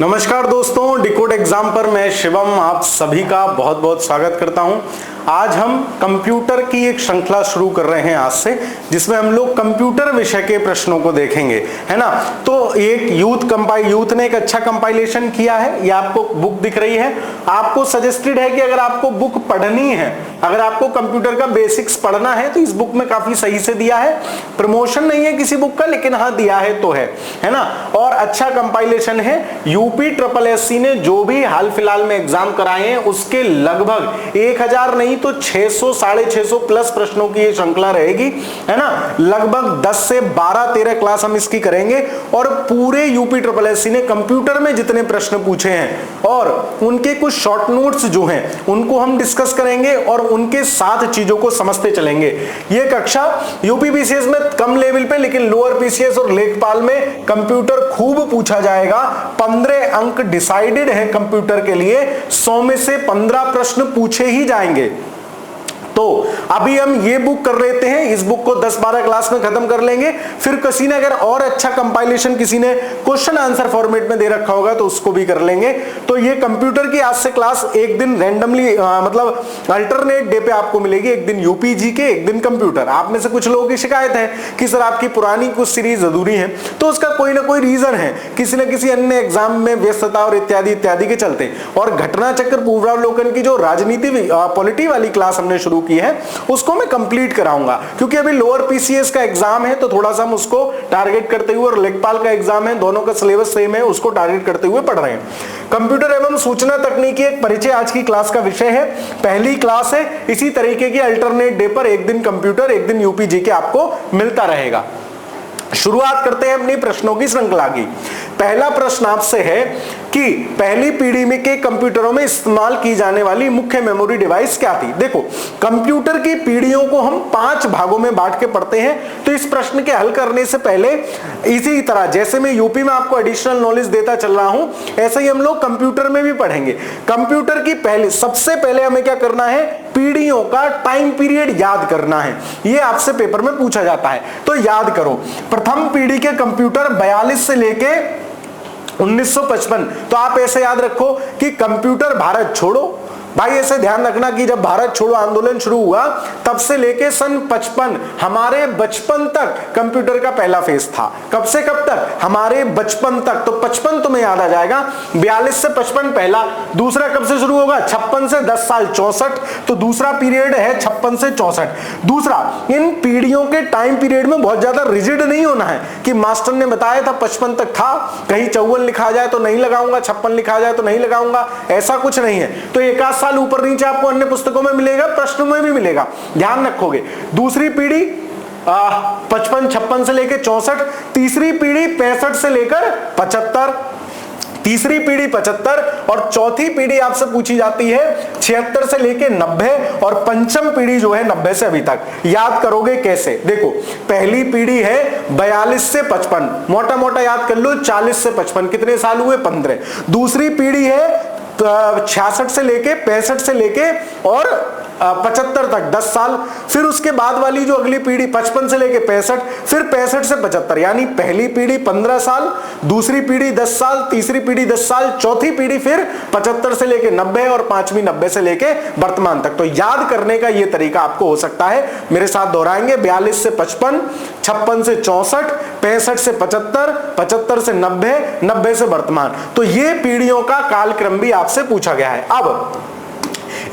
नमस्कार दोस्तों, decode exam पर मैं शिवम आप सभी का बहुत बहुत स्वागत करता हूं। आज हम कंप्यूटर की एक श्रृंखला शुरू कर रहे हैं आज से, जिसमें हम लोग कंप्यूटर विषय के प्रश्नों को देखेंगे, है ना। तो एक यूथ ने एक अच्छा कंपाइलेशन किया है, ये आपको बुक दिख रही है। आपको सजेस्टेड है कि अगर आपको बुक पढ़नी है, अगर आपको कंप्यूटर का बेसिक्स पढ़ना है तो इस बुक में काफी सही से दिया है। प्रमोशन नहीं है किसी बुक का, लेकिन हाँ दिया है तो है ना। और अच्छा कंपाइलेशन है। यूपी ट्रिपल एससी ने जो भी हाल फिलहाल में एग्जाम कराए हैं उसके लगभग 1000 नहीं तो 600 650 प्लस प्रश्नों की ये श्रृंखला रहेगी, है ना। लगभग 10 से 12-13 क्लास हम इसकी करेंगे और पूरे यूपी ट्रिपल एससी ने कंप्यूटर में जितने प्रश्न पूछे हैं और उनके कुछ शॉर्ट नोट्स जो हैं उनको हम डिस्कस करेंगे और उनके साथ चीजों को समझते चलेंगे। ये कक्षा यूपी पीसीएस में कम लेवल पे, लेकिन लोअर पीसीएस और लेखपाल में कंप्यूटर खूब पूछा जाएगा। 15 अंक डिसाइडेड है कंप्यूटर के लिए, 100 में से 15 प्रश्न पूछे ही जाएंगे। तो अभी हम ये बुक कर लेते हैं, इस बुक को 10-12 क्लास में खत्म कर लेंगे। फिर किसी ने अगर और अच्छा कंपाइलेशन किसी ने क्वेश्चन आंसर फॉर्मेट में दे रखा होगा तो उसको भी कर लेंगे। तो ये कंप्यूटर की आज से क्लास एक दिन रैंडमली मतलब अल्टरनेट डे पे आपको मिलेगी। एक दिन यूपीजी के, एक दिन कंप्यूटर। आप में से कुछ लोगों की शिकायत है कि सर आपकी पुरानी कुछ सीरीज अधूरी है, तो उसका कोई ना कोई रीजन है, किसी न किसी अन्य एग्जाम में व्यस्तता और इत्यादि इत्यादि के चलते। और घटना चक्र पूर्वावलोकन की जो राजनीति पॉलिटी वाली क्लास हमने शुरू की है उसको मैं कंप्लीट कराऊंगा, क्योंकि अभी लोअर पीसीएस का एग्जाम है तो थोड़ा सा हम उसको टारगेट करते हुए, और लेखपाल का एग्जाम है, दोनों का सिलेबस सेम है, उसको टारगेट करते हुए पढ़ रहे हैं। कंप्यूटर एवं सूचना तकनीकी एक परिचय आज की क्लास का विषय है, पहली क्लास है। इसी तरीके की अल्टरनेट डे पर एक दिन कंप्यूटर एक दिन यूपीजी के आपको मिलता रहेगा। शुरुआत करते हैं अपनी प्रश्नों की श्रृंखला की। पहला प्रश्न आपसे है कि पहली पीढ़ी में के कंप्यूटरों में इस्तेमाल की जाने वाली मुख्य मेमोरी डिवाइस क्या थी। देखो, कंप्यूटर की पीढ़ियों को हम 5 भागों में बांट के पढ़ते हैं, तो इस प्रश्न के हल करने से पहले इसी तरह जैसे मैं यूपी में आपको एडिशनल नॉलेज देता चल रहा हूं, ऐसे ही हम लोग कंप्यूटर में भी पढ़ेंगे। कंप्यूटर की सबसे पहले हमें क्या करना है, पीढ़ियों का टाइम पीरियड याद करना है। यह आपसे पेपर में पूछा जाता है, तो याद करो। प्रथम पीढ़ी के कंप्यूटर 42 से लेके 1955। तो आप ऐसे याद रखो कि कंप्यूटर भारत छोड़ो, भाई ऐसे ध्यान रखना कि जब भारत छोड़ो आंदोलन शुरू हुआ तब से लेके सन 55 हमारे बचपन तक कंप्यूटर का पहला फेज था। कब से कब तक, हमारे बचपन तक। तो 55 तुम्हें याद आ जाएगा, 42 से 55 पहला। दूसरा कब से शुरू होगा, 56 से 10 साल 64। तो दूसरा पीरियड है 56 से 64। दूसरा, इन पीढ़ियों के टाइम पीरियड में बहुत ज्यादा रिजिड नहीं होना है कि मास्टर ने बताया था 55 तक था, कहीं 54 लिखा जाए तो नहीं लगाऊंगा, 56 लिखा जाए तो नहीं लगाऊंगा, ऐसा कुछ नहीं है। तो एक साल ऊपर नीचे आपको अन्य पुस्तकों में मिलेगा, प्रश्नों में भी मिलेगा, ध्यान रखोगे। दूसरी पीढ़ी 55-56 से लेकर 64। तीसरी पीढ़ी 65 से लेकर 75। तीसरी पीढ़ी 75 और चौथी पीढ़ी आपसे पूछी जाती है 76 से लेके 90। और पंचम पीढ़ी जो है 90 से अभी तक। याद करोगे कैसे, देखो पहली पीढ़ी है 42 से 55, मोटा मोटा याद कर लो 40 से 55, कितने साल हुए, 15। दूसरी पीढ़ी है 66 से लेके 65 से लेके और 75 तक 10 साल। फिर उसके बाद वाली जो अगली पीढ़ी 55 से लेके 65, फिर 65 से 75, यानी पहली पीढ़ी 15 साल, दूसरी पीढ़ी 10 साल, तीसरी पीढ़ी 10 साल, चौथी पीढ़ी फिर 75 से लेके 90 और पांचवी 90 से लेके वर्तमान तक। तो याद करने का यह तरीका आपको हो सकता है, मेरे साथ दोहराएंगे। 42 से 55, 56 से 64, 65 से 75, 75 से 90, 90 से वर्तमान। तो ये पीढ़ियों का कालक्रम भी आपसे पूछा गया है। अब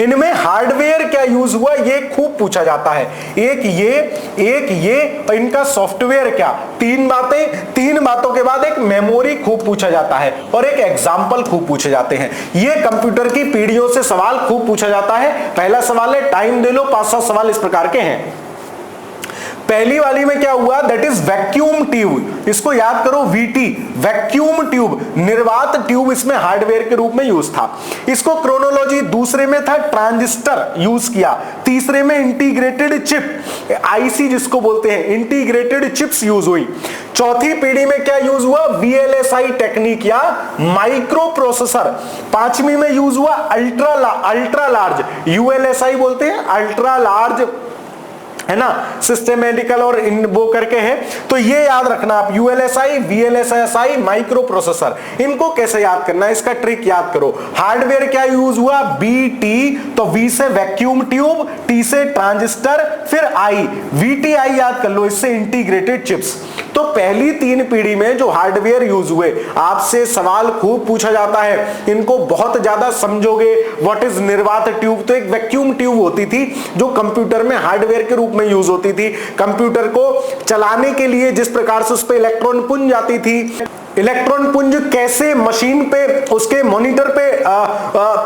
इनमें हार्डवेयर क्या यूज हुआ ये खूब पूछा जाता है। एक ये और इनका सॉफ्टवेयर क्या। तीन बातों के बाद एक मेमोरी खूब पूछा जाता है और एक एग्जाम्पल खूब पूछे जाते हैं। ये कंप्यूटर की पीढ़ियों से सवाल खूब पूछा जाता है। पहला सवाल है, टाइम दे लो, 5-7 सवाल इस प्रकार के हैं। पहली वाली में क्या हुआ, दैट इज वैक्यूम ट्यूब। इसको याद करो, वीटी वैक्यूम ट्यूब, निर्वात ट्यूब इसमें हार्डवेयर के रूप में यूज था। इसको क्रोनोलॉजी, दूसरे में था ट्रांजिस्टर यूज किया, तीसरे में इंटीग्रेटेड चिप, आईसी जिसको बोलते हैं, इंटीग्रेटेड चिप्स यूज हुई। चौथी पीढ़ी में क्या यूज हुआ, वीएलएसआई टेक्निक या माइक्रो प्रोसेसर। पांचवी में यूज हुआ अल्ट्रा लार्ज, यूएलएसआई बोलते हैं, अल्ट्रा लार्ज है ना, सिस्टेमेटिकल और इन वो करके है। तो ये याद रखना आप, यूएलएसआई, वीएलएसआई, माइक्रो प्रोसेसर, इनको कैसे याद करना है, इसका ट्रिक याद करो। हार्डवेयर क्या यूज हुआ, बीटी, तो वी से वैक्यूम ट्यूब, टी से ट्रांजिस्टर, फिर आई, वीटीआई याद कर लो, इससे इंटीग्रेटेड चिप्स। तो पहली 3 पीढ़ी में जो हार्डवेयर यूज हुए, आपसे सवाल खूब पूछा जाता है, इनको बहुत ज्यादा समझोगे। व्हाट इज निर्वात ट्यूब, तो एक वैक्यूम ट्यूब होती थी जो कंप्यूटर में हार्डवेयर के रूप में यूज होती थी। कंप्यूटर को चलाने के लिए जिस प्रकार से उस पर इलेक्ट्रॉन पुंज आती थी, इलेक्ट्रॉन पुंज कैसे मशीन पे, उसके मॉनिटर पे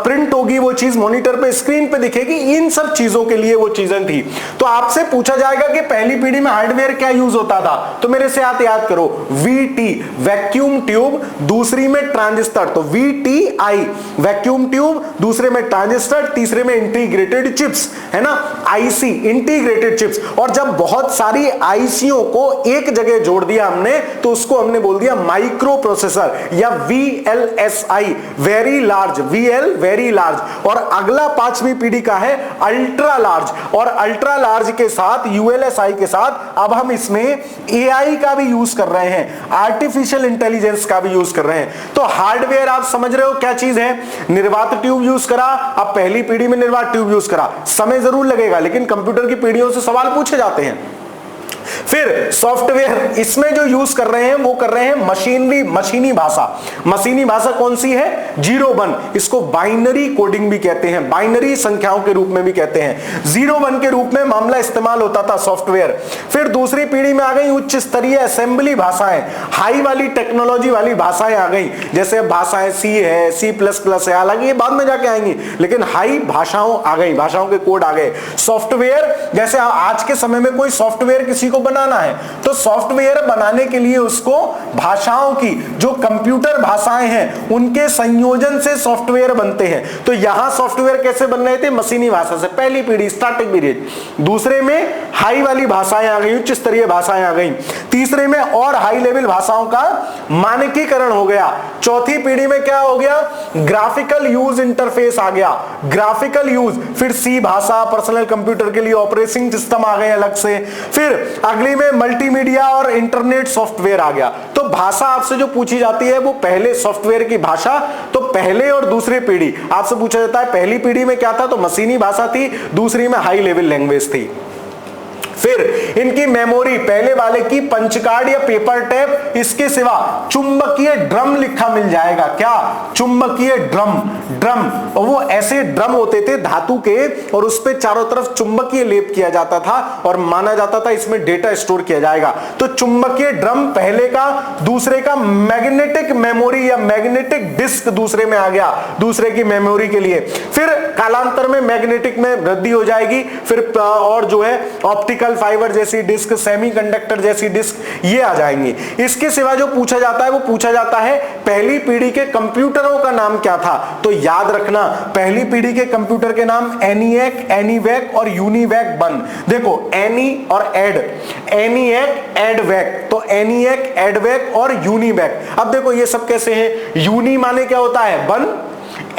प्रिंट होगी, वो चीज मॉनिटर पे, स्क्रीन पे दिखेगी, इन सब चीजों के लिए वो चीजें थी। तो आपसे पूछा जाएगा कि पहली पीढ़ी में हार्डवेयर क्या यूज होता था, तो मेरे से आप याद करो, वीटी वैक्यूम ट्यूब, दूसरी में ट्रांजिस्टर, तो वीटीआई वैक्यूम ट्यूब, दूसरे में ट्रांजिस्टर, तीसरे में इंटीग्रेटेड चिप्स, है ना, आईसी इंटीग्रेटेड चिप्स। और जब बहुत सारी आईसीओ को एक जगह जोड़ दिया हमने, तो उसको हमने बोल दिया माइक्रो प्रोसेसर या VLSI, very large, VL very large. और अगला 5वीं पीढ़ी का है अल्ट्रा लार्ज, और अल्ट्रा लार्ज के साथ ULSI के साथ अब हम इसमें AI का भी यूज कर रहे हैं, आर्टिफिशियल इंटेलिजेंस का भी यूज कर रहे हैं। तो हार्डवेयर आप समझ रहे हो क्या चीज है, निर्वात ट्यूब यूज करा, अब पहली पीढ़ी में निर्वात ट्यूब यूज करा, समय जरूर लगेगा लेकिन कंप्यूटर की पीढ़ियों से सवाल पूछे जाते हैं। फिर सॉफ्टवेयर, इसमें जो यूज कर रहे हैं वो कर रहे हैं मशीनी भाषा। मशीनी भाषा कौन सी है, 0-1, इसको बाइनरी कोडिंग भी कहते हैं, बाइनरी संख्याओं के रूप में भी कहते हैं। 0-1 के रूप में मामला इस्तेमाल होता था सॉफ्टवेयर। फिर दूसरी पीढ़ी में आ गई उच्च स्तरीय असेंबली भाषाएं, हाई वाली टेक्नोलॉजी वाली भाषाएं आ गई, जैसे भाषाएं C है, C++ है, हालांकि ये बाद में जाके आएंगी, लेकिन हाई भाषाओं आ गई, भाषाओं के कोड आ गए। सॉफ्टवेयर, जैसे आज के समय में कोई सॉफ्टवेयर किसी को बनाना है, तो सॉफ्टवेयर बनाने के लिए उसको भाषाओं की, जो कंप्यूटर भाषाएं हैं उनके संयोजन से सॉफ्टवेयर बनते हैं। तो यहां सॉफ्टवेयर कैसे बन रहे थे, मशीनी भाषा से, पहली पीढ़ी स्टार्टिंग पीरियड। दूसरे में हाई वाली भाषाएं आ गई, उच्च स्तरीय भाषाएं आ गई। तीसरे में और हाई लेवल भाषाओं का मानकीकरण हो गया। चौथी पीढ़ी में क्या हो गया, ग्राफिकल यूज इंटरफेस आ गया, ग्राफिकल यूज। फिर C भाषा, पर्सनल कंप्यूटर के लिए ऑपरेटिंग सिस्टम आ गए अलग से। फिर अगली में मल्टीमीडिया और इंटरनेट सॉफ्टवेयर आ गया। तो भाषा आपसे जो पूछी जाती है वो पहले सॉफ्टवेयर की भाषा, तो पहले और दूसरी पीढ़ी आपसे पूछा जाता है, पहली पीढ़ी में क्या था, तो मशीनी भाषा थी, दूसरी में हाई लेवल लैंग्वेज थी। फिर इनकी मेमोरी, पहले वाले की पंच कार्ड या पेपर टेप, इसके सिवा चुंबकीय ड्रम लिखा मिल जाएगा। क्या, चुंबकीय ड्रम, और वो ऐसे ड्रम होते थे धातु के, और उस पे चारों तरफ चुंबकीय लेप किया जाता था और माना जाता था इसमें डेटा स्टोर किया जाएगा। तो चुंबकीय ड्रम पहले का, दूसरे का मैग्नेटिक मेमोरी या मैग्नेटिक डिस्क दूसरे में आ गया, दूसरे की मेमोरी के लिए। फिर कालांतर में मैग्नेटिक में वृद्धि हो जाएगी, फिर और जो है ऑप्टिकल फाइबर जैसी डिस्क, सेमीकंडक्टर जैसी डिस्क, ये आ जाएंगी। इसके सिवा जो पूछा जाता है वो पूछा जाता है पहली पीढ़ी के कंप्यूटरों का नाम क्या था। तो याद रखना, पहली पीढ़ी के कंप्यूटर के नाम ENIAC, ENIVAC और UNIVAC-1। देखो ENI और ENIAC, EDVAC, तो ENIAC, EDVAC और UNIVAC। अब देखो ये सब कैसे हैं, यूनी माने क्या होता है, 1,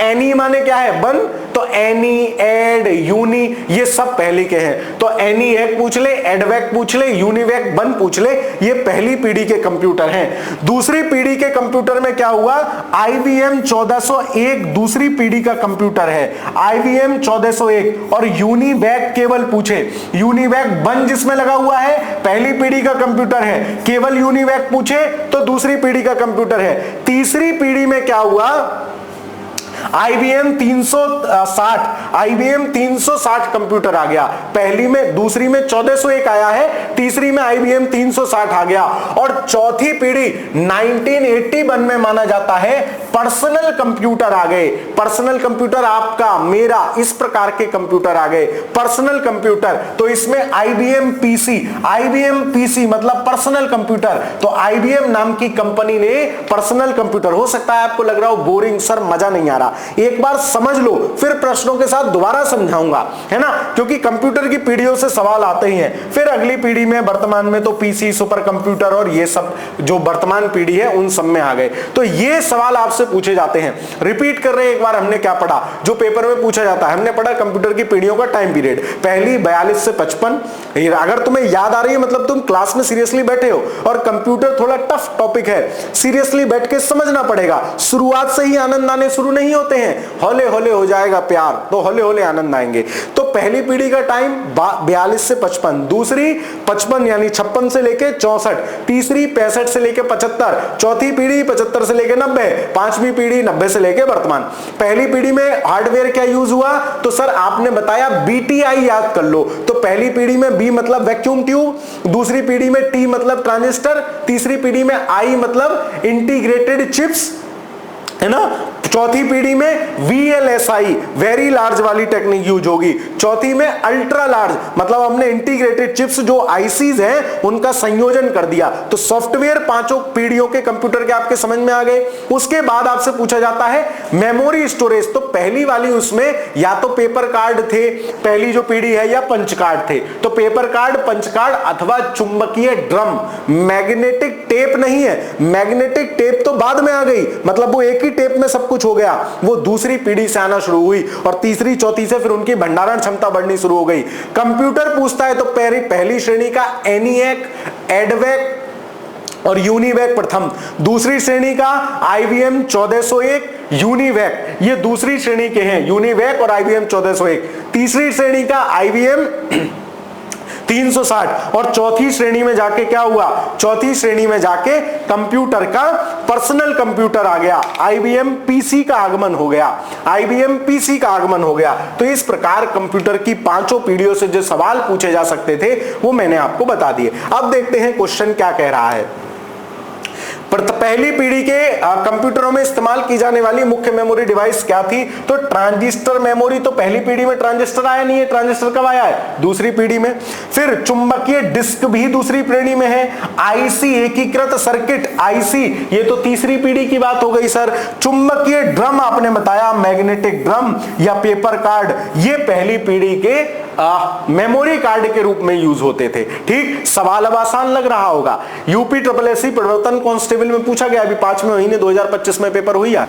एनी माने क्या है, 1, तो एनी, एड, यूनी, ये सब पहले के हैं। तो ENIAC पूछ ले, एडवैक पूछ ले, UNIVAC-1 पूछ ले, ये पहली पीढ़ी के कंप्यूटर हैं। दूसरी पीढ़ी के कंप्यूटर में क्या हुआ, IBM 1401 दूसरी पीढ़ी का कंप्यूटर है, IBM 1401। और UNIVAC केवल पूछे, UNIVAC-1 जिसमें लगा हुआ है पहली पीढ़ी का कंप्यूटर है, केवल UNIVAC पूछे तो दूसरी पीढ़ी का कंप्यूटर है। तीसरी पीढ़ी में क्या हुआ, IBM 360 कंप्यूटर आ गया, पहली में, दूसरी में 1401 आया है, तीसरी में IBM 360 आ गया। और चौथी पीढ़ी 1981 में माना जाता है पर्सनल कंप्यूटर आ गए। पर्सनल कंप्यूटर आपका, मेरा, इस प्रकार के कंप्यूटर आ गए, पर्सनल कंप्यूटर। तो इसमें IBM PC मतलब पर्सनल कंप्यूटर। तो IBM नाम की कंपनी ने पर्सनल कंप्यूटर, हो सकता है आपको लग रहा हो बोरिंग, सर मजा नहीं आ रहा, एक बार समझ लो, फिर प्रश्नों के साथ दोबारा समझाऊंगा, है ना, क्योंकि कंप्यूटर की पीढ़ियों से सवाल आते ही हैं। फिर अगली पीढ़ी में वर्तमान में तो पीसी, सुपर कंप्यूटर और ये सब जो वर्तमान पीढ़ी है उन सब में आ गए। तो ये सवाल आपसे पूछे जाते हैं। रिपीट कर रहे हैं एक बार, हमने क्या पढ़ा जो पेपर में पूछा जाता है। हमने पढ़ा कंप्यूटर की पीढ़ियों का टाइम पीरियड, पहली 42 से 55। अगर तुम्हें याद आ रही है मतलब तुम क्लास में सीरियसली बैठे हो, और कंप्यूटर थोड़ा टफ टॉपिक है, सीरियसली बैठ के समझना पड़ेगा। शुरुआत से ही आनंद आने शुरू नहीं होते हैं, हौले हौले हो जाएगा प्यार, तो हौले हौले आनंद आएंगे। तो पहली पीढ़ी का टाइम 42 से 55, दूसरी 55 यानी 56 से लेके 64, तीसरी 65 से लेके 75, चौथी पीढ़ी 75 से लेके 90, पांचवी पीढ़ी 90 से लेके वर्तमान। पहली पीढ़ी में हार्डवेयर क्या यूज हुआ, तो सर आपने बताया बीटीआई याद कर लो। तो पहली पीढ़ी में बी मतलब वैक्यूम ट्यूब, दूसरी पीढ़ी में टी मतलब ट्रांजिस्टर, तीसरी पीढ़ी में आई मतलब इंटीग्रेटेड चिप्स, है ना, चौथी पीढ़ी में VLSI वेरी लार्ज वाली टेक्निक यूज होगी, चौथी में अल्ट्रा लार्ज मतलब हमने इंटीग्रेटेड चिप्स जो आईसीज हैं उनका संयोजन कर दिया। तो सॉफ्टवेयर पांचों पीढ़ियों के कंप्यूटर के आपके समझ में आ गए। उसके बाद आपसे पूछा जाता है मेमोरी स्टोरेज। तो पहली वाली उसमें या तो पेपर कार्ड थे, पहली जो पीढ़ी है, या पंच कार्ड थे। तो पेपर कार्ड, पंच कार्ड अथवा चुंबकीय ड्रम। मैग्नेटिक टेप नहीं है, मैग्नेटिक टेप तो बाद में आ गई, मतलब वो एक ही टेप में सब कुछ हो गया, वो दूसरी पीढ़ी से आना शुरू हुई, और तीसरी चौथी से फिर उनकी भंडारण क्षमता बढ़नी शुरू हो गई। कंप्यूटर पूछता है तो पहली श्रेणी का एनिएक, एडवेक और यूनिवैक प्रथम, दूसरी श्रेणी का IBM 1401, यूनिवैक, ये दूसरी श्रेणी के हैं, यूनिवैक और IBM 1401। तीसरी श्रेणी का IBM 360, और चौथी श्रेणी में जाके क्या हुआ, चौथी श्रेणी में जाके कंप्यूटर का पर्सनल कंप्यूटर आ गया, IBM PC का आगमन हो गया, IBM PC का आगमन हो गया। तो इस प्रकार कंप्यूटर की पांचों पीढ़ियों से जो सवाल पूछे जा सकते थे वो मैंने आपको बता दिए। अब देखते हैं क्वेश्चन क्या कह रहा है। पहली पीढ़ी के कंप्यूटरों में इस्तेमाल की जाने वाली मुख्य मेमोरी डिवाइस क्या थी, तो ट्रांजिस्टर मेमोरी। तो पहली पीढ़ी में ट्रांजिस्टर आया नहीं है, ट्रांजिस्टर कब आया है, दूसरी पीढ़ी में। फिर चुंबकीय डिस्क भी दूसरी पीढ़ी में है। आईसी एकीकृत सर्किट, आईसी, ये तो तीसरी पीढ़ी की बात हो गई सर। चुंबकीय ड्रम आपने बताया, मैग्नेटिक ड्रम या पेपर कार्ड, ये पहली पीढ़ी के मेमोरी कार्ड के रूप में यूज होते थे। ठीक, सवाल अब आसान लग रहा होगा। UPSSC प्रवर्तन कांस्टेबल में पूछा गया, अभी 5वें महीने 2025 में पेपर हुई है।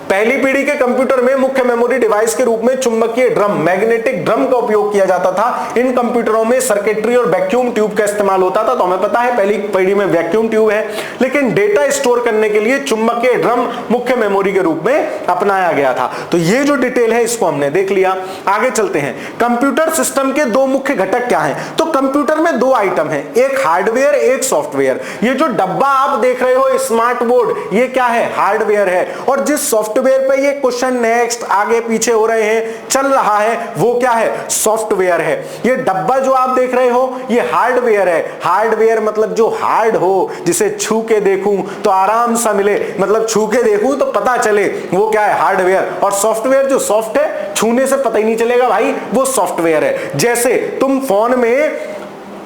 पहली पीढ़ी के कंप्यूटर में मुख्य मेमोरी डिवाइस के रूप में चुंबकीय ड्रम, मैग्नेटिक ड्रम का उपयोग किया जाता था। इन कंप्यूटरों में सर्किटरी और वैक्यूम ट्यूब का इस्तेमाल होता था। तो हमें पता है पहली पीढ़ी में वैक्यूम ट्यूब है, लेकिन डेटा स्टोर करने के लिए चुंबकीय ड्रम मुख्य मेमोरी के रूप में अपनाया गया था। तो ये जो डिटेल है इसको हमने देख लिया। आगे चलते हैं। कंप्यूटर सिस्टम के दो मुख्य घटक क्या हैं, तो कंप्यूटर में दो आइटम है, एक हार्डवेयर, एक सॉफ्टवेयर। ये जो डब्बा आप देख रहे हो स्मार्ट बोर्ड, ये क्या है, हार्डवेयर है। और जिस सॉफ्टवेयर पे ये क्वेश्चन नेक्स्ट आगे पीछे हो रहे हैं, चल रहा है, वो क्या है, सॉफ्टवेयर है। ये डब्बा जो आप देख रहे हो ये हार्डवेयर है। हार्डवेयर मतलब जो हार्ड हो, जिसे छू के देखूं तो आराम सा मिले, मतलब छू के देखूं तो पता चले, वो क्या है, हार्डवेयर। और सॉफ्टवेयर जो सॉफ्ट है, छूने से पता ही नहीं चलेगा भाई, वो सॉफ्टवेयर है। जैसे तुम फोन में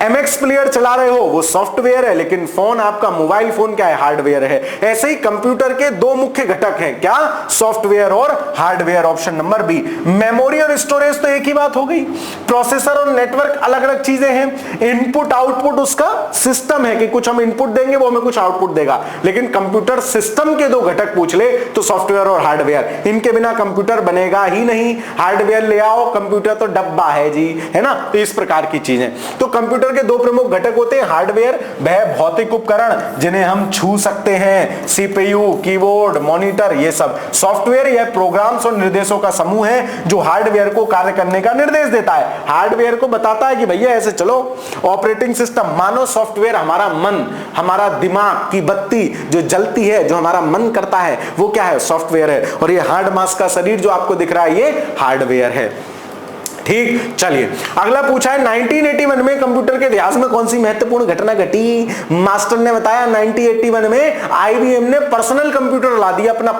MX प्लेयर चला रहे हो, वो सॉफ्टवेयर है, लेकिन फोन आपका मोबाइल फोन क्या है, हार्डवेयर है। ऐसे ही कंप्यूटर के दो मुख्य घटक हैं, क्या, सॉफ्टवेयर और hardware. Option number B. Memory और स्टोरेज तो एक ही बात हो गई। प्रोसेसर और नेटवर्क अलग अलग चीजें हैं। इनपुट आउटपुट उसका सिस्टम है कि कुछ हम इनपुट देंगे वो हमें कुछ आउटपुट देगा, लेकिन कंप्यूटर सिस्टम के दो घटक पूछ ले तो सॉफ्टवेयर और हार्डवेयर, इनके बिना कंप्यूटर बनेगा ही नहीं। हार्डवेयर ले आओ, कंप्यूटर तो डब्बा है जी, है ना। तो इस प्रकार की चीजें। तो कंप्यूटर के दो प्रमुख घटक होते हैं, हार्डवेयर वह भौतिक उपकरण जिन्हें हम छू सकते हैं, CPU, कीबोर्ड, मॉनिटर, ये सब। सॉफ्टवेयर यह प्रोग्राम्स और निर्देशों का समूह है जो हार्डवेयर को कार्य करने का निर्देश देता है। हार्डवेयर को बताता है कि भैया ऐसे चलो। ऑपरेटिंग सिस्टम, मानो सॉफ्टवेयर हमारा मन, हमारा दिमाग की बत्ती जो जलती है, जो हमारा मन करता है, वो क्या है, सॉफ्टवेयर है। और ये हार्ड मास का शरीर जो आपको दिख रहा है, ये हार्डवेयर है। ठीक, चलिए अगला पूछा है 1981 में कंप्यूटर के इतिहास में कौन सी महत्वपूर्ण घटना घटी? मास्टर ने बताया 1981 में आईबीएम ने पर्सनल कंप्यूटर ला दिया, अपना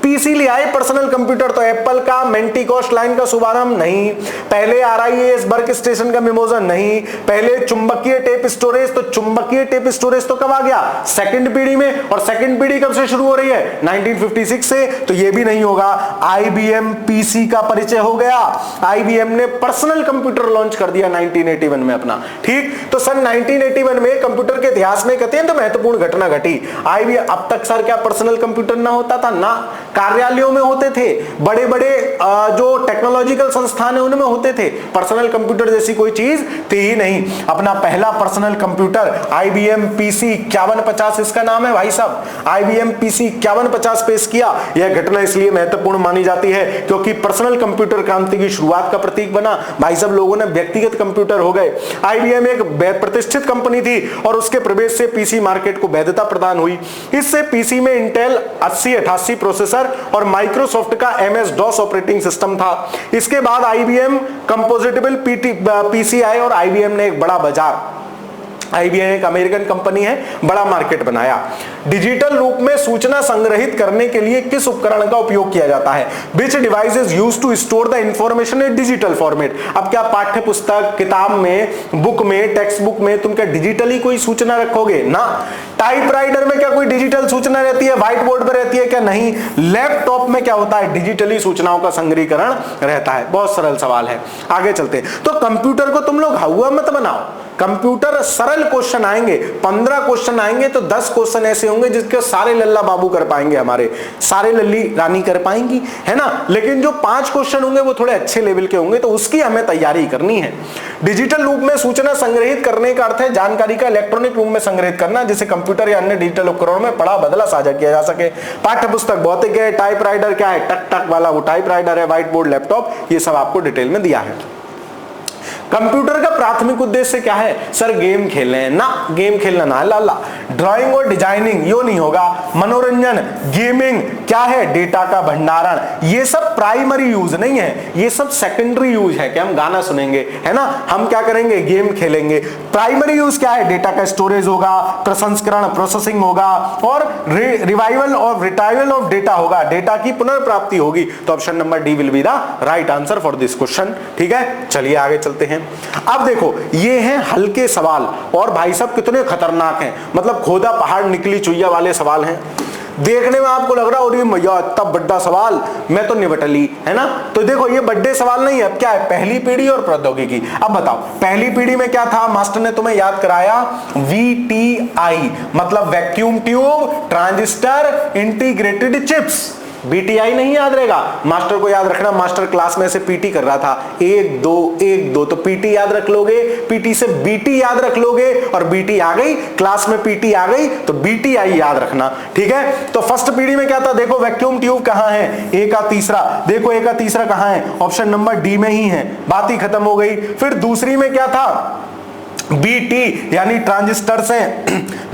पीसी ले आए पर्सनल कंप्यूटर। तो एप्पल का मेंटिकोस लाइन का शुभारंभ नहीं, पहले आरआईएस वर्क स्टेशन का मिमोजन नहीं, पहले चुंबकीय टेप स्टोरेज, तो चुंबकीय टेप स्टोरेज तो कब आ गया? सेकंड पीढ़ी में, और सेकंड पीढ़ी कब से शुरू हो रही है? 1956 से, तो ये भी नहीं होगा। आईबीएम पीसी का परिचय हो गया, आईबीएम ने पर्सनल कंप्यूटर लॉन्च कर दिया 1981 में अपना। ठीक, तो सन 1981 में कंप्यूटर के इतिहास में कहते हैं तो महत्वपूर्ण घटना घटी। आईबीएम, अब तक सर क्या पर्सनल कंप्यूटर ना होता था? ना, कार्यालयों में होते थे, बड़े बड़े जो टेक्नोलॉजिकल संस्थान है उनमें होते थे, पर्सनल कंप्यूटर जैसी कोई चीज थी ही नहीं। अपना पहला पर्सनल कंप्यूटर आईबीएम पीसी 5150 इसका नाम है भाई साहब, आईबीएम पीसी 5150 पेश किया। यह घटना इसलिए महत्वपूर्ण मानी जाती है क्योंकि पर्सनल कंप्यूटर क्रांति की शुरुआत का प्रतीक बना। भाई साहब लोगों ने व्यक्तिगत कंप्यूटर हो गए। आईबीएम एक प्रतिष्ठित कंपनी थी और उसके प्रवेश से पीसी मार्केट को वैधता प्रदान हुई। इससे पीसी में इंटेल 8088 प्रोसेसर और माइक्रोसॉफ्ट का एमएस डॉस ऑपरेटिंग सिस्टम था। इसके बाद आईबीएम कंपोजिटेबल पीसी आए और आईबीएम ने एक बड़ा बाजार, आईबीएम एक अमेरिकन कंपनी है, बड़ा मार्केट बनाया। डिजिटल रूप में सूचना संग्रहित करने के लिए किस उपकरण का उपयोग किया जाता है? Which device is used to store the information in digital format? अब क्या पाठ्य पुस्तक, किताब में, बुक में, टेक्स्ट बुक में तुम क्या डिजिटली कोई सूचना रखोगे? ना। टाइपराइटर में क्या कोई डिजिटल सूचना रहती है? व्हाइट बोर्ड पर रहती है क्या? नहीं। लैपटॉप में क्या होता है? डिजिटली सूचनाओं का संग्रहीकरण रहता है। बहुत सरल सवाल है, आगे चलते हैं। तो कंप्यूटर को तुम लोग हवा मत बनाओ, कंप्यूटर सरल क्वेश्चन आएंगे, 15 क्वेश्चन आएंगे तो 10 क्वेश्चन ऐसे होंगे जिसके सारे लल्ला बाबू कर पाएंगे, हमारे सारे लल्ली रानी कर पाएंगी, है ना। लेकिन जो 5 क्वेश्चन होंगे वो थोड़े अच्छे लेवल के होंगे, तो उसकी हमें तैयारी करनी है। डिजिटल रूप में सूचना संग्रहित करने का अर्थ है जानकारी का इलेक्ट्रॉनिक रूप में संग्रहित करना, जिसे कंप्यूटर या अन्य डिजिटल उपकरणों में पढ़ा बदला साझा किया जा सके। पाठ्य पुस्तक भौतिक है, टाइपराइटर क्या है? टक टक वाला वो टाइपराइटर है, व्हाइट बोर्ड, लैपटॉप, ये सब आपको डिटेल में दिया है। कंप्यूटर का प्राथमिक उद्देश्य क्या है? सर गेम खेलने, ना, गेम खेलना ना लाला। ड्राइंग और डिजाइनिंग यो नहीं होगा। मनोरंजन, गेमिंग क्या है? डेटा का भंडारण। ये सब प्राइमरी यूज नहीं है, ये सब सेकेंडरी यूज है कि हम गाना सुनेंगे, है ना, हम क्या करेंगे? गेम खेलेंगे। प्राइमरी यूज क्या है? डेटा का स्टोरेज होगा, प्रसंस्करण, प्रोसेसिंग होगा, और रिवाइवल और रिट्राइवल ऑफ डेटा होगा, डेटा की पुनर्प्राप्ति होगी। तो option number D will be the right answer for this question. ठीक है, चलिए आगे चलते हैं। अब देखो ये हैं हल्के सवाल और भाई साहब कितने खतरनाक हैं, मतलब खोदा पहाड़ निकली चुईया वाले सवाल हैं। देखने में आपको लग रहा है भैया इतना बड़ा सवाल, मैं तो निबटली, है ना। तो देखो ये बड़े सवाल नहीं है, अब क्या है? पहली पीढ़ी और प्रौद्योगिकी। अब बताओ पहली पीढ़ी में क्या था? मास्टर ने तुम्हें याद कराया VTI, मतलब vacuum tube transistor integrated chips. BTI नहीं याद रहेगा, मास्टर को याद रखना, मास्टर क्लास में से PT कर रहा था, 1 2 1 2, तो PT याद रख लोगे, PT से BT याद रख लोगे, और BT आ गई क्लास में, PT आ गई तो BTI याद रखना। ठीक है, तो फर्स्ट पीढ़ी में क्या था? देखो वैक्यूम ट्यूब कहां है? A का तीसरा, देखो A का तीसरा कहां है? ऑप्शन नंबर D में ही है, बात ही खत्म हो गई। फिर दूसरी में क्या था? BT यानी ट्रांजिस्टर से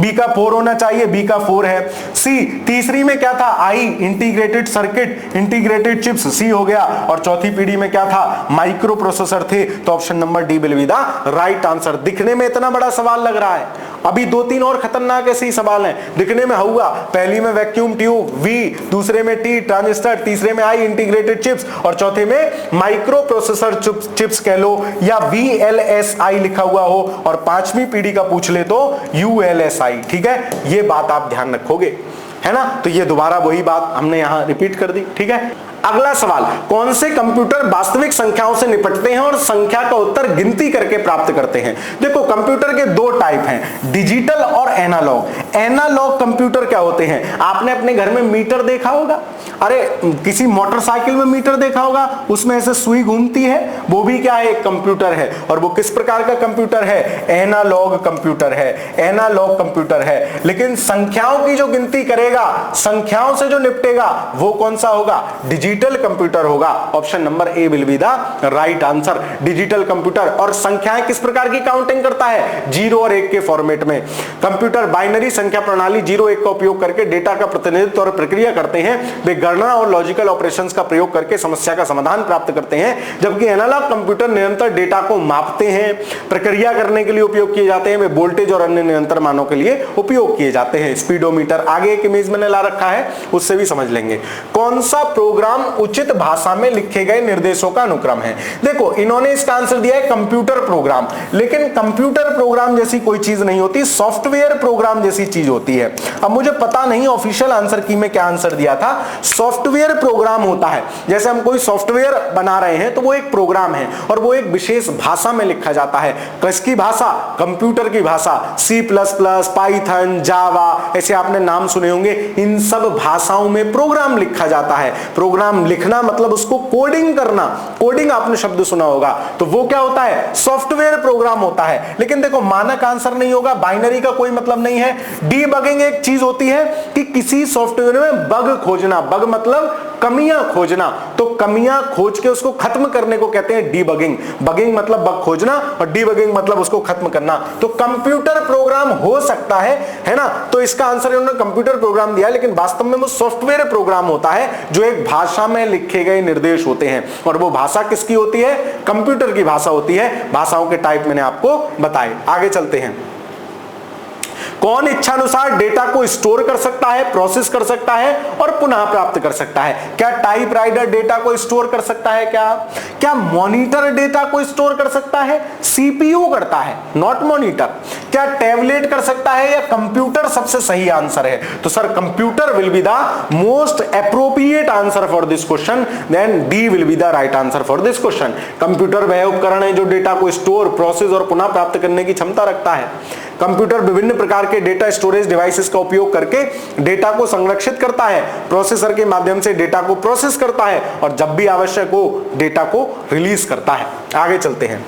B का 4 होना चाहिए, B का 4 है। C तीसरी में क्या था? I integrated circuit, integrated chips, C हो गया। और चौथी पीढ़ी में क्या था? माइक्रो प्रोसेसर थे, तो option number D will be the right answer. दिखने में इतना बड़ा सवाल लग रहा है, अभी 2-3 और खतरनाक ऐसे ही सवाल हैं। दिखने में हुआ पहली में वैक्यूम ट्यूब V, दूसरे में T ट्रांजिस्टर, तीसरे में I इंटीग्रेटेड चिप्स, और चौथे में माइक्रो प्रोसेसर चिप्स कह लो, या VLSI लिखा हुआ हो, और 5वीं पीढ़ी का पूछ ले तो ULSI। ठीक है, ये बात आप ध्यान रखोगे, है ना। तो ये दोबारा वही बात हमने यहां रिपीट कर दी। ठीक है, अगला सवाल, कौन से कंप्यूटर वास्तविक संख्याओं से निपटते हैं और संख्या का उत्तर गिनती करके प्राप्त करते हैं? देखो कंप्यूटर के 2 टाइप हैं, डिजिटल और एनालॉग। एनालॉग कंप्यूटर क्या होते हैं? आपने अपने घर में मीटर देखा होगा, अरे किसी मोटरसाइकिल में मीटर देखा होगा, उसमें ऐसे सुई घूमती है, वो भी क्या है? एक कंप्यूटर है। और वो किस प्रकार का कंप्यूटर है? एनालॉग कंप्यूटर है, एनालॉग कंप्यूटर है। लेकिन संख्याओं की जो गिनती करेगा, संख्याओं से जो निपटेगा, वो कौन सा होगा? डिजिटल डिजिटल कंप्यूटर होगा। Option number A will be the right answer, digital computer. और संख्याएं किस प्रकार की काउंटिंग करता है? 0 और 1 के फॉर्मेट में। कंप्यूटर बाइनरी संख्या प्रणाली 0 1 का उपयोग करके डेटा का प्रतिनिधित्व और प्रक्रिया करते हैं। वे गणना और लॉजिकल ऑपरेशंस का प्रयोग करके समस्या का समाधान प्राप्त करते हैं, जबकि एनालॉग कंप्यूटर निरंतर डेटा को मापते हैं, प्रक्रिया करने के लिए उपयोग किए जाते हैं। वे वोल्टेज और अन्य निरंतर मानों के लिए उपयोग किए जाते हैं। स्पीडोमीटर आगे एक इमेज मैंने ला रखा है, उससे भी समझ लेंगे। कौन सा प्रोग्राम उचित भाषा में लिखे गए निर्देशों का अनुक्रम है? देखो इन्होंने इसका आंसर दिया है कंप्यूटर प्रोग्राम, लेकिन कंप्यूटर प्रोग्राम जैसी कोई चीज नहीं होती, सॉफ्टवेयर प्रोग्राम जैसी चीज होती है। अब मुझे पता नहीं ऑफिशियल आंसर की में क्या आंसर दिया था। सॉफ्टवेयर प्रोग्राम होता है, जैसे हम कोई सॉफ्टवेयर बना रहे हैं तो वो एक प्रोग्राम है और वो एक विशेष भाषा में लिखा जाता है। किसकी भाषा? कंप्यूटर की भाषा। C++, पाइथन, जावा, ऐसे आपने नाम सुने होंगे। इन सब भाषाओं में प्रोग्राम लिखा जाता है। प्रोग्राम लिखना मतलब उसको कोडिंग करना। कोडिंग आपने शब्द सुना होगा, तो वो क्या होता है? सॉफ्टवेयर प्रोग्राम होता है। लेकिन देखो मानक आंसर नहीं होगा, बाइनरी का कोई मतलब नहीं है। डीबगिंग एक चीज होती है कि किसी सॉफ्टवेयर में बग खोजना। बग मतलब कमियां खोजना, तो कमियां खोज के उसको खत्म करने को कहते हैं डीबगिंग। बगिंग मतलब बग खोजना और डीबगिंग मतलब उसको खत्म करना। तो कंप्यूटर प्रोग्राम हो सकता है ना? तो इसका आंसर इन्होंने कंप्यूटर प्रोग्राम दिया, लेकिन वास्तव में वो सॉफ्टवेयर प्रोग्राम होता है जो एक भाषा में लिखे गए निर्देश होते हैं। और वो भाषा किसकी होती है? कंप्यूटर की भाषा होती है। भाषाओं के टाइप मैंने आपको बताए। आगे चलते हैं। कौन इच्छानुसार डेटा को स्टोर कर सकता है, प्रोसेस कर सकता है और पुनः प्राप्त कर सकता है? क्या टाइपराइटर डेटा को स्टोर कर सकता है? क्या मॉनिटर डेटा को स्टोर कर सकता है? सीपीयू करता है, नॉट मॉनिटर। क्या टैबलेट कर सकता है या कंप्यूटर सबसे सही आंसर है? तो sir computer will be the most appropriate answer for this question, then D will be the right answer for this question. Computer वह उपकरण है जो डेटा को स्टोर, प्रोसेस और पुनः प्राप्त करने की क्षमता रखता है। कंप्यूटर विभिन्न प्रकार के डेटा स्टोरेज डिवाइसेस का उपयोग करके डेटा को संरक्षित करता है, प्रोसेसर के माध्यम से डेटा को प्रोसेस करता है और जब भी आवश्यक हो डेटा को रिलीज करता है। आगे चलते हैं।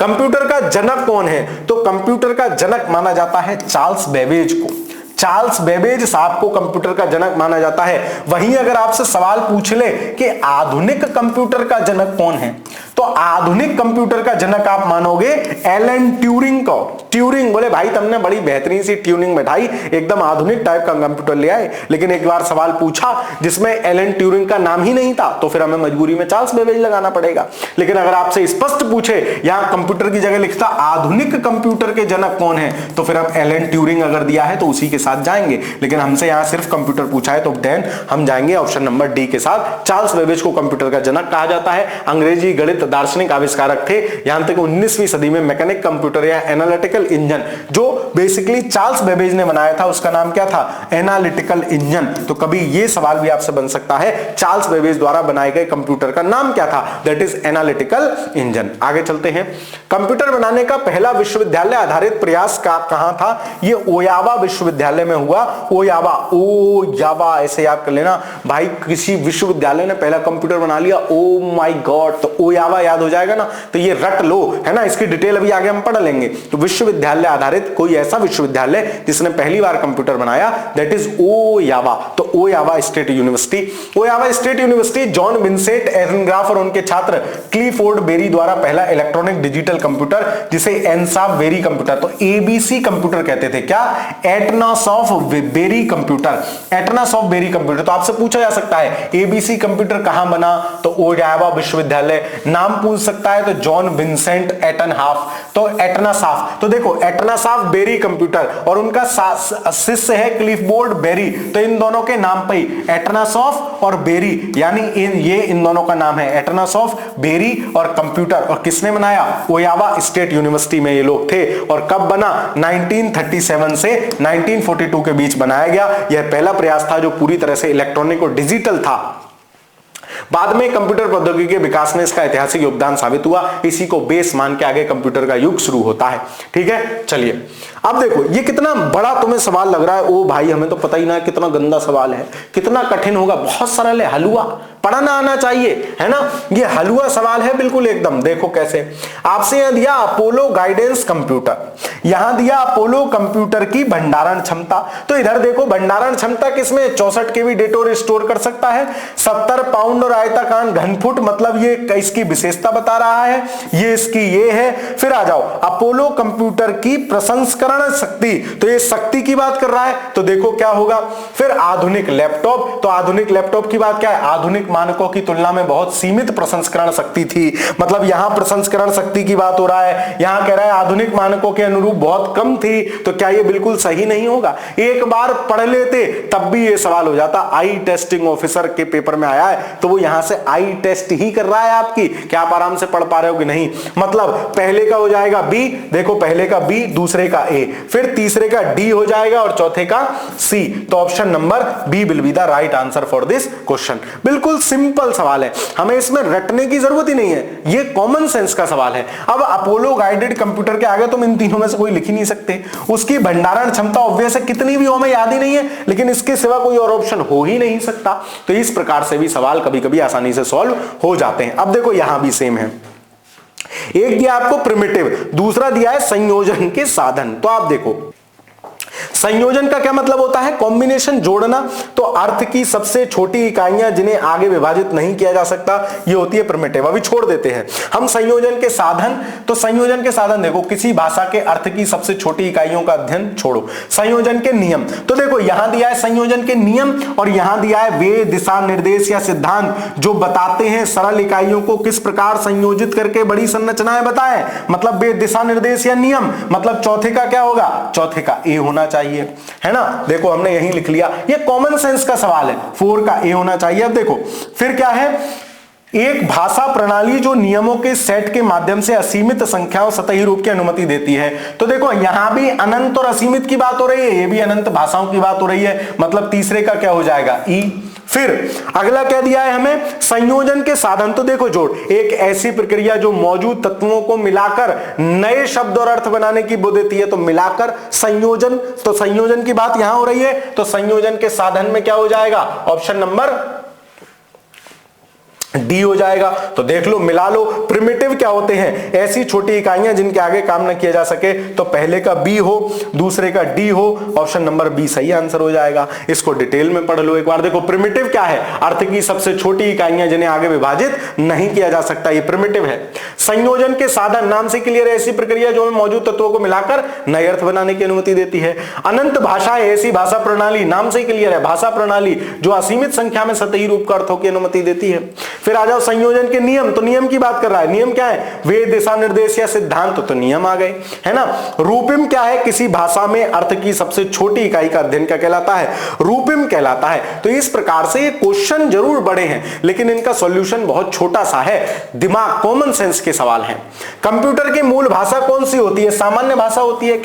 कंप्यूटर का जनक कौन है? तो कंप्यूटर का जनक माना जाता है चार्ल्स बेबेज को। चार्ल्स बेबेज साहब को कंप्यूटर का जनक माना जाता है। वहीं अगर आपसे सवाल पूछ ले कि आधुनिक कंप्यूटर का जनक कौन है, तो आधुनिक कंप्यूटर का जनक आप मानोगे एलन ट्यूरिंग को। ट्यूरिंग बोले भाई तुमने बड़ी बेहतरीन सी ट्यूनिंग बैठाई, एकदम आधुनिक टाइप का कंप्यूटर ले आए, लेकिन एक बार सवाल पूछा जिसमें एलन ट्यूरिंग का नाम ही नहीं था, तो फिर हमें मजबूरी में चार्ल्स बेबेज लगाना पड़ेगा। लेकिन अगर आपसे स्पष्ट पूछे यहां कंप्यूटर की जगह लिखता आधुनिक कंप्यूटर के जनक कौन है, तो फिर हम एलन ट्यूरिंग अगर दिया है तो उसी के साथ जाएंगे। लेकिन हमसे यहां सिर्फ कंप्यूटर पूछा है तो देन हम जाएंगे ऑप्शन नंबर डी के साथ। चार्ल्स बेबेज को कंप्यूटर का जनक कहा जाता है। अंग्रेजी गणित दार्शनिक आविष्कारक थे। यहां तक 19वीं सदी में मैकेनिक कंप्यूटर या एनालिटिकल इंजन जो बेसिकली चार्ल्स बेबेज ने बनाया था उसका नाम क्या था? Analytical engine. तो कभी यह सवाल भी आपसे बन सकता है, चार्ल्स बेबेज द्वारा बनाए गए कंप्यूटर का नाम क्या था? That is analytical engine. आगे चलते हैं। कंप्यूटर बनाने का पहला विश्वविद्यालय आधारित प्रयास कहां था? यह ओयावा विश्वविद्यालय में हुआ। ओयावा ऐसे याद कर लेना भाई, किसी विश्वविद्यालय ने पहला कंप्यूटर बना लिया, ओ माय गॉड, तो ओयावा याद हो जाएगा ना, तो ये रट लो, है ना। इसकी डिटेल अभी आगे हम पढ़ लेंगे। तो विश्वविद्यालय आधारित कोई ऐसा विश्वविद्यालय जिसने पहली बार कंप्यूटर बनाया, दैट इज ओयावा। तो Iowa state university. Iowa state university John Vincent एरनग्राफ और उनके छात्र क्लिफोर्ड बेरी द्वारा पहला इलेक्ट्रॉनिक डिजिटल कंप्यूटर, जिसे एनसाफ बेरी कंप्यूटर, तो एबीसी कंप्यूटर कहते थे। क्या? Atanasoff Berry computer. Atanasoff Berry computer. तो आपसे पूछा जा सकता है एबीसी कंप्यूटर कहां बना? तो ओयावा विश्वविद्यालय। नाम पूछ सकता है तो जॉन विंसेंट एटनहाफ, तो एटनासाफ। तो देखो एटनासाफ बेरी कंप्यूटर और उनका शिष्य है क्लिफोर्ड बेरी, तो इन दोनों के नाम पे एटनासॉफ और बेरी, यानी ये इन दोनों का नाम है एटनासॉफ बेरी और कंप्यूटर। और किसने बनाया? ओयावा स्टेट यूनिवर्सिटी में ये लोग थे। और कब बना? 1937 से 1942 के बीच बनाया गया। यह पहला प्रयास था जो पूरी तरह से इलेक्ट्रॉनिक और डिजिटल था। बाद में कंप्यूटर प्रौद्योगिकी के विकास में इसका ऐतिहासिक योगदान साबित हुआ। इसी को बेस मान के आगे कंप्यूटर का युग शुरू होता है। ठीक है, चलिए अब देखो ये कितना बड़ा तुम्हें सवाल लग रहा है। ओ भाई हमें तो पता ही ना, कितना गंदा सवाल है, कितना कठिन होगा। बहुत सरल है, हलवा पढ़ना आना चाहिए, है ना। ये हलवा सवाल है बिल्कुल एकदम। देखो कैसे, आपसे यहां दिया अपोलो गाइडेंस कंप्यूटर, यहां दिया अपोलो कंप्यूटर की भंडारण क्षमता। तो इधर देखो भंडारण क्षमता किसमें, 64 केबी डेटा स्टोर कर सकता है, 70 पाउंड और आयताकार घन फुट, मतलब ये इसकी विशेषता बता रहा है, ये इसकी ये है। फिर आ जाओ अपोलो कंप्यूटर की प्रसंस्करण शक्ति, तो ये शक्ति की बात कर रहा है, तो देखो क्या होगा। फिर आधुनिक लैपटॉप, तो आधुनिक लैपटॉप की बात क्या है, आधुनिक मानकों की तुलना में बहुत सीमित प्रसंस्करण शक्ति थी, मतलब यहां प्रसंस्करण शक्ति की बात हो रहा है, यहां कह रहा है आधुनिक मानकों के अनुरूप बहुत कम थी, तो क्या ये बिल्कुल सही नहीं होगा। एक बार पढ़ लेते तब भी ये सवाल हो जाता। आई टेस्टिंग ऑफिसर के पेपर में आया है, तो वो यहां से आई टेस्ट ही कर रहा है आपकी, क्या आप आराम से पढ़ पा रहे हो कि नहीं। मतलब पहले का हो जाएगा बी, देखो पहले का बी, दूसरे का ए, फिर तीसरे का डी हो जाएगा और चौथे का सी। तो option number B will be the right answer for this question. बिल्कुल सिंपल सवाल है, हमें इसमें रटने की जरूरत ही नहीं है, ये कॉमन सेंस का सवाल है। अब अपोलो गाइडेड कंप्यूटर के आगे तुम इन तीनों में से कोई लिख ही नहीं सकते। उसकी भंडारण क्षमता ऑब्वियस है, कितनी भी हो हमें याद ही नहीं है, लेकिन इसके सिवा कोई और ऑप्शन हो ही नहीं सकता। तो इस प्रकार से भी सवाल कभी कभी आसानी से सॉल्व हो जाते हैं। अब देखो यहां भी सेम है, एक दिया आपको प्रिमिटिव, दूसरा दिया है संयोजन के साधन। तो आप देखो संयोजन का क्या मतलब होता है, कॉम्बिनेशन, जोड़ना। तो अर्थ की सबसे छोटी इकाइयां जिन्हें आगे विभाजित नहीं किया जा सकता, ये होती है प्रिमिटिव। अभी छोड़ देते हैं हम संयोजन के साधन। तो संयोजन के साधन देखो, किसी भाषा के अर्थ की सबसे छोटी इकाइयों का अध्ययन छोड़ो। संयोजन के नियम, तो देखो यहां दिया है संयोजन के नियम और यहां दिया है वे दिशा निर्देश या सिद्धांत जो बताते हैं सरल इकाइयों को किस प्रकार संयोजित करके बड़ी संरचनाएं बताएं, मतलब वे दिशा निर्देश या नियम। मतलब चौथे का क्या होगा, चौथे का ए होना चाहिए, है ना। देखो हमने यही लिख लिया, ये कॉमन सेंस का सवाल है, 4 का ए होना चाहिए। अब देखो फिर क्या है, एक भाषा प्रणाली जो नियमों के सेट के माध्यम से असीमित संख्या और सतही रूप की अनुमति देती है। तो देखो यहां भी अनंत और असीमित की बात हो रही है, ये भी अनंत भाषाओं की बात हो रही है, मतलब तीसरे का क्या हो जाएगा, ई। फिर अगला क्या दिया है हमें, संयोजन के साधन। तो देखो जोड़, एक ऐसी प्रक्रिया जो मौजूद तत्वों को मिलाकर नए शब्द और अर्थ बनाने की वो देती है, तो मिलाकर संयोजन। तो संयोजन की बात यहां हो रही है, तो संयोजन के साधन में क्या हो जाएगा, ऑप्शन नंबर डी हो जाएगा। तो देख लो, मिला लो। प्रिमिटिव क्या होते हैं, ऐसी छोटी इकाइयां जिनके आगे काम न किया जा सके। तो पहले का बी हो, दूसरे का डी हो, ऑप्शन नंबर बी सही आंसर हो जाएगा। इसको डिटेल में पढ़ लो एक बार। देखो प्रिमिटिव क्या है, अर्थ की सबसे छोटी इकाइयां जिन्हें आगे विभाजित नहीं किया जा सकता, ये प्रिमिटिव है। संयोजन के साधन, नाम से क्लियर है, ऐसी प्रक्रिया जो मौजूद तत्वों को मिलाकर नए अर्थ बनाने की अनुमति देती है। अनंत भाषा है ऐसी भाषा प्रणाली, नाम से क्लियर है, भाषा प्रणाली जो असीमित संख्या में सतही रूप का अर्थों की अनुमति देती है। फिर आ जाओ संयोजन के नियम, तो नियम की बात कर रहा है, नियम क्या है, वे दिशा निर्देश या सिद्धांत, तो नियम आ गए, है ना। रूपिम क्या है, किसी भाषा में अर्थ की सबसे छोटी इकाई का अध्ययन क्या कहलाता है, रूपिम कहलाता है। तो इस प्रकार से ये क्वेश्चन जरूर बड़े हैं, लेकिन इनका सॉल्यूशन बहुत छोटा सा है, दिमाग, कॉमन सेंस के सवाल हैं। कंप्यूटर की मूल भाषा कौन सी होती है, सामान्य भाषा होती है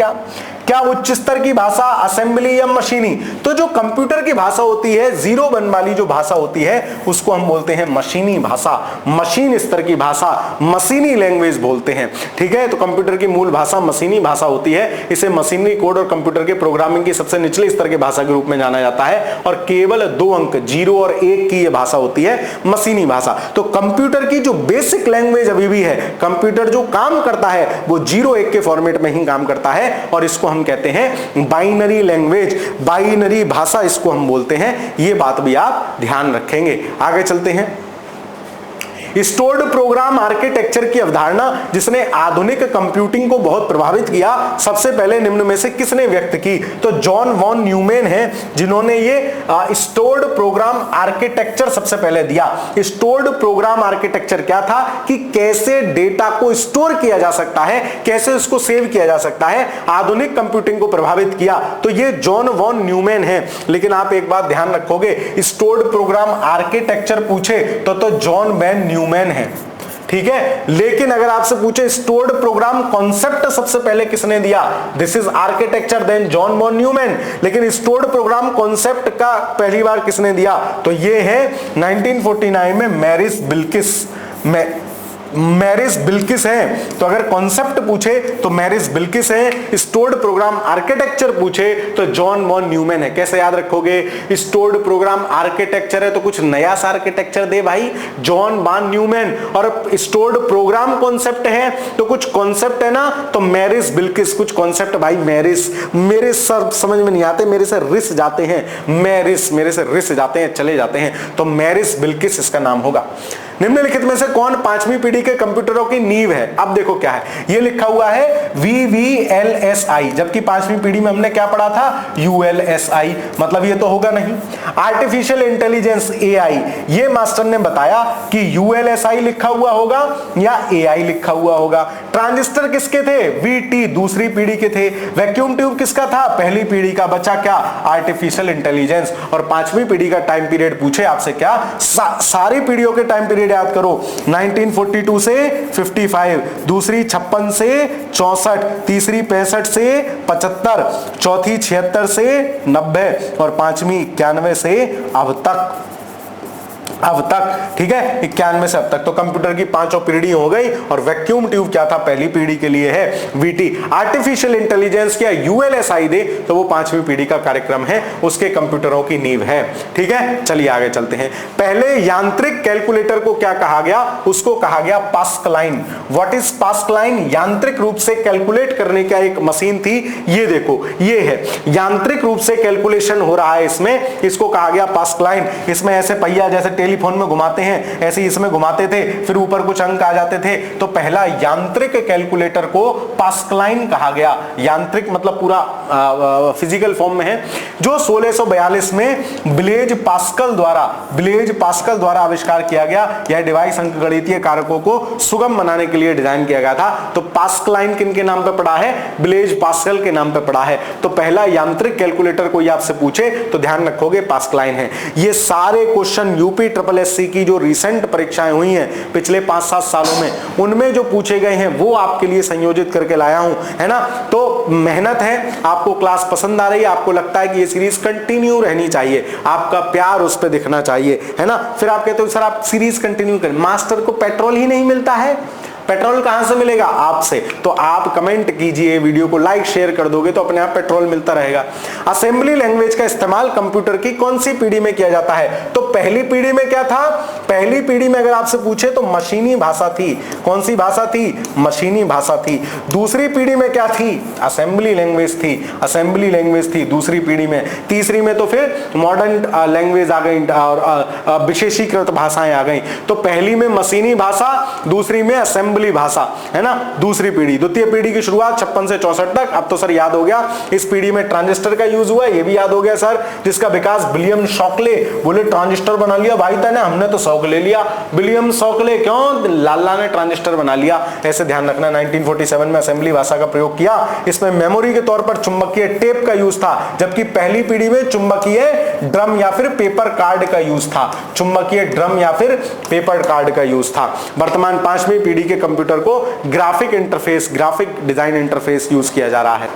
क्या उच्च स्तर की भाषा, असेंबली या मशीनी। तो जो कंप्यूटर की भाषा होती है, 0 1 वाली जो भाषा होती है, उसको हम बोलते हैं मशीनी भाषा, मशीन स्तर की भाषा, मशीनी लैंग्वेज बोलते हैं, ठीक है। तो कंप्यूटर की मूल भाषा मशीनी भाषा होती है, इसे मशीनरी कोड और कंप्यूटर के प्रोग्रामिंग की सबसे निचले स्तर की भाषा के रूप में जाना जाता है, और केवल 2 अंक 0 और 1 की यह भाषा होती है मशीनी भाषा। तो कंप्यूटर की जो बेसिक लैंग्वेज अभी भी है, कंप्यूटर जो काम करता है वो 0 1 के फॉर्मेट में ही काम करता है, और इसको हम कहते हैं बाइनरी लैंग्वेज, बाइनरी भाषा इसको हम बोलते हैं। ये बात भी आप ध्यान रखेंगे। आगे चलते हैं। स्टोर्ड प्रोग्राम आर्किटेक्चर की अवधारणा जिसने आधुनिक कंप्यूटिंग को बहुत प्रभावित किया, सबसे पहले निम्न में से किसने व्यक्त की, तो जॉन वॉन न्यूमैन है जिन्होंने ये स्टोर्ड प्रोग्राम आर्किटेक्चर सबसे पहले दिया। स्टोर्ड प्रोग्राम आर्किटेक्चर क्या था कि कैसे डेटा को स्टोर किया जा सकता है, कैसे उसको सेव किया जा सकता है, आधुनिक कंप्यूटिंग को प्रभावित किया, तो ये जॉन वॉन न्यूमैन है। लेकिन आप एक बात ध्यान रखोगे, स्टोर्ड प्रोग्राम आर्किटेक्चर पूछे तो जॉन वैन न्यूमैन है, ठीक है। लेकिन अगर आपसे पूछे स्टोर्ड प्रोग्राम कॉन्सेप्ट सबसे पहले किसने दिया, this is architecture then John von Neumann. लेकिन स्टोर्ड प्रोग्राम कॉन्सेप्ट का पहली बार किसने दिया, तो ये है 1949 में मैरिस बिल्किस मैरिस बिल्किस है, तो अगर कॉन्सेप्ट पूछे तो मैरिस बिल्किस है, स्टोर्ड प्रोग्राम आर्किटेक्चर पूछे तो जॉन वॉन न्यूमैन है। कैसे याद रखोगे? स्टोर्ड प्रोग्राम आर्किटेक्चर है तो कुछ नया सा आर्किटेक्चर दे भाई, जॉन वॉन न्यूमैन। और स्टोर्ड प्रोग्राम कॉन्सेप्ट है तो कुछ कॉन्सेप्ट है ना, तो मैरिस बिल्किस। कुछ कॉन्सेप्ट भाई मैरिस, मेरे सर समझ में नहीं आते, मेरे से रिस जाते हैं, मैरिस मेरे से रिस जाते हैं, चले जाते हैं, तो मैरिस बिल्किस इसका नाम होगा। निम्नलिखित में से कौन पांचवी पीढ़ी के कंप्यूटरों की नींव है? अब देखो क्या है, ये लिखा हुआ है VVLSI, जबकि पांचवी पीढ़ी में हमने क्या पढ़ा था? ULSI, मतलब ये तो होगा नहीं। आर्टिफिशियल इंटेलिजेंस AI, ये मास्टर ने बताया कि ULSI लिखा हुआ होगा या AI लिखा हुआ होगा। ट्रांजिस्टर किसके थे? VT, दूसरी पीढ़ी के थे। वैक्यूम ट्यूब किसका था? पहली पीढ़ी का। बचा क्या? Artificial intelligence. और पांचवी पीढ़ी का टाइम पीरियड पूछे आपसे क्या? सारी पीढ़ियों के टाइम पीरियड याद करो। 1942 से 55, दूसरी 56 से 64, तीसरी 65 से 75, चौथी 76 से 90 और पांचवी 91 से अब तक। ठीक है, 91 से अब तक। तो कंप्यूटर की पांचों पीढ़ी हो गई। और वैक्यूम ट्यूब क्या था? पहली पीढ़ी के लिए है VT। आर्टिफिशियल इंटेलिजेंस क्या ULSI दे तो वो पांचवी पीढ़ी का कार्यक्रम है, उसके कंप्यूटरों की नींव है। ठीक है, चलिए आगे चलते हैं। पहले यांत्रिक कैलकुलेटर को क्या कहा गया? उसको कहा गया पास्कलाइन। What is Pascaline? यांत्रिक रूप से कैलकुलेट करने का एक मशीन थी। ये देखो, ये है यांत्रिक रूप से कैलकुलेशन हो रहा है इसमें, इसको कहा गया पास्कलाइन। इसमें ऐसे पहिया जैसे टेलीफोन में घुमाते हैं, ऐसे इसमें घुमाते थे, फिर ऊपर कुछ अंक आ जाते थे, तो पहला यांत्रिक कैलकुलेटर को पास्कलाइन कहा गया। यांत्रिक मतलब पूरा फिजिकल फॉर्म में है, जो 1642 में ब्लेज पास्कल द्वारा आविष्कार किया गया। यह डिवाइस अंकगणितीय कारकों को सुगम बनाने के लिए डिजाइन किया गया था। तो पास्कलाइन किनके नाम पे पड़ा है? ब्लेज पास्कल के नाम पे पड़ा है। तो पहला यांत्रिक कैलकुलेटर कोई आपसे पूछे तो ध्यान रखोगे पास्कलाइन है। ये सारे क्वेश्चन यूपी SSC की जो रिसेंट परीक्षाएं हुई हैं पिछले 5-7 सालों में, उनमें जो पूछे गए हैं वो आपके लिए संयोजित करके लाया हूं, है ना। तो मेहनत है, आपको क्लास पसंद आ रही है, आपको लगता है कि ये सीरीज कंटिन्यू रहनी चाहिए, आपका प्यार उस पर दिखना चाहिए, है ना। फिर आप कहते हो सर आप सीरीज कंटिन्यू करें, मास्टर को पेट्रोल ही नहीं मिलता है, पेट्रोल कहां से मिलेगा? आपसे। तो आप कमेंट कीजिए, वीडियो को लाइक शेयर कर दोगे तो अपने आप पेट्रोल मिलता रहेगा। असेंबली लैंग्वेज का इस्तेमाल कंप्यूटर की कौन सी पीढ़ी में किया जाता है? तो पहली पीढ़ी में क्या था? पहली पीढ़ी में अगर आपसे पूछे तो मशीनी भाषा थी। कौन सी भाषा थी? मशीनी भाषा थी। दूसरी पीढ़ी में क्या थी? असेंबली लैंग्वेज थी, असेंबली लैंग्वेज थी दूसरी पीढ़ी में। तीसरी में तो फिर मॉडर्न लैंग्वेज आ गई और विशेषीकृत भाषाएं आ गई। तो पहली में मशीनी भाषा, दूसरी में असेंबली भाषा, है ना, दूसरी पीढ़ी। द्वितीय पीढ़ी की शुरुआत 56 से 64 तक। अब तो सर याद हो गया, इस पीढ़ी में ट्रांजिस्टर का यूज हुआ, ये भी याद हो गया सर, जिसका विकास विलियम शॉकले, बोले ट्रांजिस्टर बना लिया भाई तने, हमने तो शौक ले लिया। विलियम शॉकले, क्यों? लाला ने ट्रांजिस्टर बना लिया। ऐसे ध्यान रखना। 1947 में असेंबली भाषा का प्रयोग किया। इसमें मेमोरी के तौर पर चुंबकीय टेप का यूज था, जबकि पहली पीढ़ी में चुंबकीय ड्रम या फिर पेपर कार्ड का यूज था। चुंबकीय ड्रम या फिर पेपर कार्ड का यूज था। वर्तमान पांचवी पीढ़ी के कंप्यूटर को graphic interface, graphic design interface use किया जा रहा है।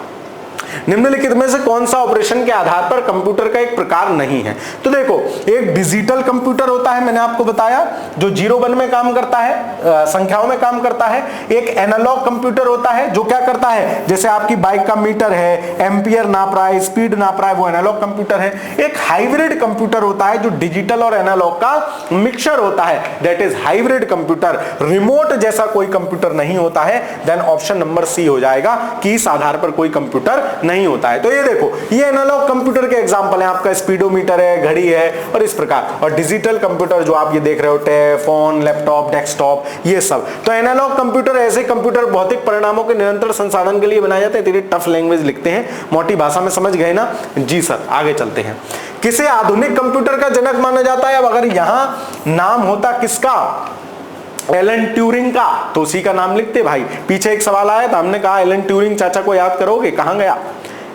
निम्नलिखित में से कौन सा ऑपरेशन के आधार पर कंप्यूटर का एक प्रकार नहीं है? तो देखो, एक डिजिटल कंप्यूटर होता है, मैंने आपको बताया, जो 0-1 में काम करता है, संख्याओं में काम करता है। एक एनालॉग कंप्यूटर होता है जो क्या करता है, जैसे आपकी बाइक का मीटर है, एम्पियर नाप रहा है, स्पीड नाप रहा है, वो एनालॉग कंप्यूटर है। एक हाइब्रिड कंप्यूटर होता है जो डिजिटल और एनालॉग का मिक्सचर होता है, that is hybrid computer. Remote जैसा कोई कंप्यूटर नहीं होता है, देन ऑप्शन नंबर सी हो जाएगा कि इस आधार पर कोई कंप्यूटर नहीं होता है। तो ये देखो, ये एनालॉग कंप्यूटर के एग्जांपल है, आपका स्पीडोमीटर है, घड़ी है और इस प्रकार। और डिजिटल कंप्यूटर जो आप ये देख रहे हो, टैब, फोन, लैपटॉप, डेस्कटॉप, ये सब। तो एनालॉग कंप्यूटर ऐसे कंप्यूटर भौतिक परिणामों के निरंतर संसाधन के लिए बनाए जाते हैं। तेरी टफ लैंग्वेज लिखते हैं, मोटी भाषा में समझ गए ना जी सर। आगे चलते हैं। किसे आधुनिक कंप्यूटर का जनक माना जाता है? अब अगर यहां नाम होता किसका, एलन ट्यूरिंग का, तो उसी का नाम लिखते भाई। पीछे एक सवाल आया था, हमने कहा एलन ट्यूरिंग चाचा को याद करोगे, कहां गया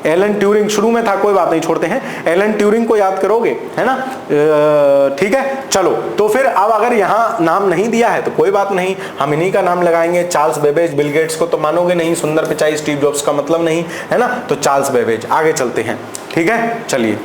एलन ट्यूरिंग? शुरू में था, कोई बात नहीं, छोड़ते हैं। एलन ट्यूरिंग को याद करोगे, है ना, ठीक है। चलो, तो फिर अब अगर यहां नाम नहीं दिया है तो कोई बात नहीं, हम इन्हीं का नाम लगाएंगे। Charles Babbage. बिल गेट्स को तो मानोगे नहीं, सुंदर पिचाई स्टीव जॉब्स का मतलब नहीं, है ना, तो चार्ल्स बेबेज। आगे चलते हैं, ठीक है। चलिए,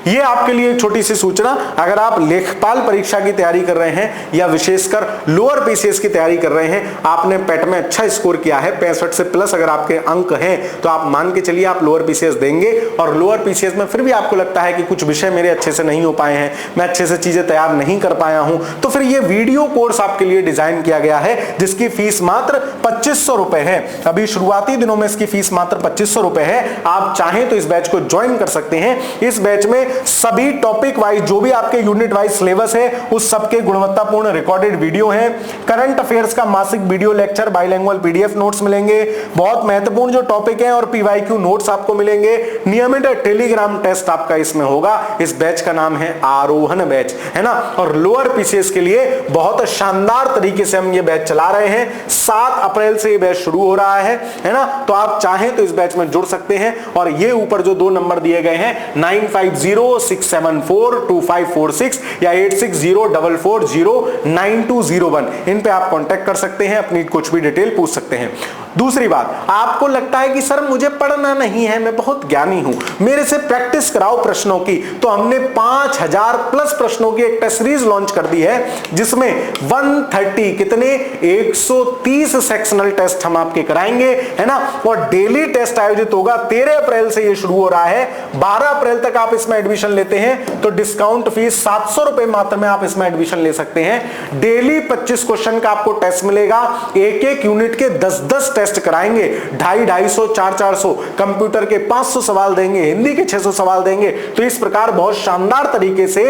ये आपके लिए एक छोटी सी सूचना, अगर आप लेखपाल परीक्षा की तैयारी कर रहे हैं या विशेषकर लोअर पीसीएस की तैयारी कर रहे हैं, आपने पेट में अच्छा स्कोर किया है, 65 से प्लस अगर आपके अंक हैं, तो आप मान के चलिए आप लोअर पीसीएस देंगे, और लोअर पीसीएस में फिर भी आपको लगता है कि कुछ विषय मेरे अच्छे से नहीं हो पाए हैं, मैं अच्छे से चीजें तैयार नहीं कर पाया हूं, तो फिर ये वीडियो कोर्स आपके लिए डिजाइन किया गया है, जिसकी फीस मात्र 2500 रुपए है। अभी शुरुआती दिनों में इसकी फीस मात्र 2500 रुपए है। आप चाहें तो इस बैच को ज्वाइन कर सकते हैं। इस बैच में सभी टॉपिक वाइज, जो भी आपके यूनिट वाइज सिलेबस है, उस सबके गुणवत्तापूर्ण रिकॉर्डेड वीडियो है, करंट अफेयर्स का मासिक video lecture, bilingual PDF notes मिलेंगे, बहुत महत्वपूर्ण जो टॉपिक है और पीवाईक्यू नोट्स आपको मिलेंगे, नियमित टेलीग्राम टेस्ट आपका इसमें होगा। इस बैच का नाम है आरोहण बैच, है ना। और लोअर पीसीएस के लिए बहुत शानदार तरीके से हम ये बैच चला रहे हैं। 7 अप्रैल से ये बैच शुरू हो रहा है ना। तो आप चाहें तो इस बैच में जुड़ सकते हैं, और ये ऊपर जो 2 नंबर दिए गए हैं 9506742546 या 8604409201, इन पे आप कांटेक्ट कर सकते हैं, अपनी कुछ भी डिटेल पूछ सकते हैं। दूसरी बात, आपको लगता है कि सर मुझे पढ़ना नहीं है, मैं बहुत ज्ञानी हूं, मेरे से प्रैक्टिस कराओ प्रश्नों की, तो हमने 5000 प्लस प्रश्नों की एक टेस्ट सीरीज लॉन्च कर दी है, जिसमें 130 कितने 130 सेक्शनल टेस्ट हम आपके कराएंगे, है ना। और डेली टेस्ट आयोजित होगा। 13 अप्रैल से ये शुरू हो रहा है, 12 अप्रैल तक आप इसमें एडमिशन लेते हैं तो डिस्काउंट फीस 700 रुपए मात्र में आप इसमें एडमिशन ले सकते हैं। डेली 25 क्वेश्चन का आपको टेस्ट मिलेगा, एक एक यूनिट के 10-10 टेस्ट कराएंगे, 250-250, 400 कंप्यूटर के 500 सवाल देंगे, हिंदी के 600 सवाल देंगे। तो इस प्रकार बहुत शानदार तरीके से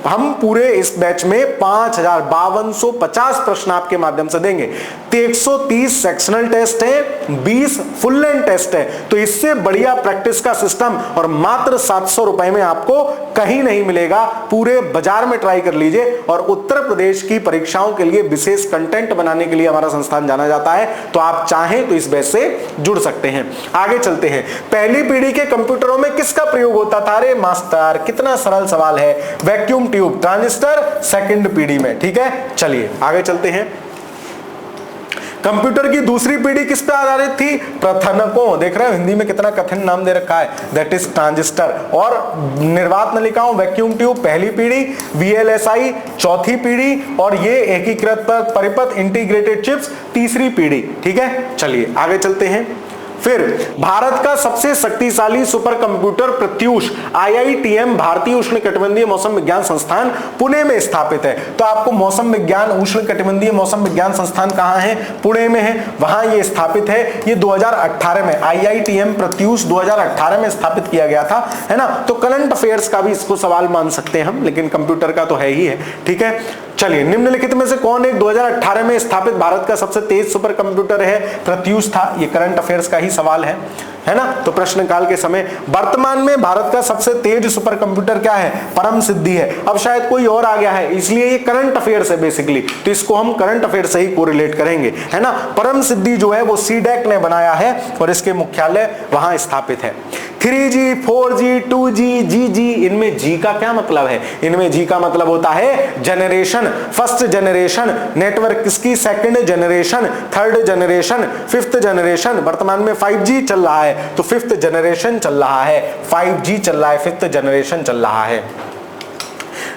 हम पूरे इस बैच में 5250 प्रश्न आपके माध्यम से देंगे। 130 सेक्शनल टेस्ट है, 20 फुल लेंथ टेस्ट है। तो इससे बढ़िया प्रैक्टिस का सिस्टम और मात्र 700 रुपए में आपको कहीं नहीं मिलेगा। पूरे बाजार में ट्राई कर लीजिए। और उत्तर प्रदेश की परीक्षाओं के लिए विशेष कंटेंट बनाने के लिए हमारा संस्थान जाना जाता है। तो आप चाहें तो इस बैच से जुड़ सकते हैं। आगे चलते हैं। पहली पीढ़ी के कंप्यूटरों में किसका प्रयोग होता था? अरे मास्टर, कितना सरल सवाल है। वैक्यूम ट्यूब, ट्रांजिस्टर सेकंड पीढ़ी में। ठीक है, चलिए आगे चलते हैं। कंप्यूटर की दूसरी पीढ़ी किस पे आधारित थी? प्रथनकों। देख रहे हो हिंदी में कितना कठिन नाम दे रखा है, दैट इज ट्रांजिस्टर। और निर्वात नलिकाओं वैक्यूम ट्यूब पहली पीढ़ी, वीएलएसआई चौथी पीढ़ी, और ये एकीकृत परिपथ इंटीग्रेटेड चिप्स तीसरी पीढ़ी। ठीक है, चलिए आगे चलते हैं। फिर भारत का सबसे शक्तिशाली सुपर कंप्यूटर प्रत्यूष आईआईटीएम भारतीय उष्णकटिबंधीय मौसम विज्ञान संस्थान पुणे में स्थापित है। तो आपको मौसम विज्ञान उष्णकटिबंधीय मौसम विज्ञान संस्थान कहां है? पुणे में है, वहां ये स्थापित है। ये 2018 में आईआईटीएम प्रत्यूष 2018 में स्थापित किया गया था, है ना। तो करंट अफेयर्स का भी इसको सवाल मान सकते हैं हम, लेकिन कंप्यूटर का तो है ही है। ठीक है, चलिए निम्नलिखित में से कौन एक 2018 में स्थापित भारत का सबसे तेज सुपर कंप्यूटर है? प्रत्यूष था। ये करंट अफेयर्स का ही सवाल है ना। तो प्रश्नकाल के समय वर्तमान में भारत का सबसे तेज सुपर कंप्यूटर क्या है? परम सिद्धि है। अब शायद कोई और आ गया है, इसलिए ये करंट अफेयर्स है बेसिकली, तो इसको हम करंट अफेयर से ही कोरिलेट करेंगे, है ना। परम सिद्धि जो है वो सीडेक ने बनाया है और इसके मुख्यालय वहां स्थापित है। 3G, 4G, 2G, GG, इनमें G का क्या मतलब है? इनमें G का मतलब होता है जनरेशन। फर्स्ट जनरेशन नेटवर्क किसकी? Second generation, third generation, fifth generation. वर्तमान में 5G चल रहा है, तो फिफ्थ जनरेशन चल रहा है, 5G चल रहा है, फिफ्थ जनरेशन चल रहा है।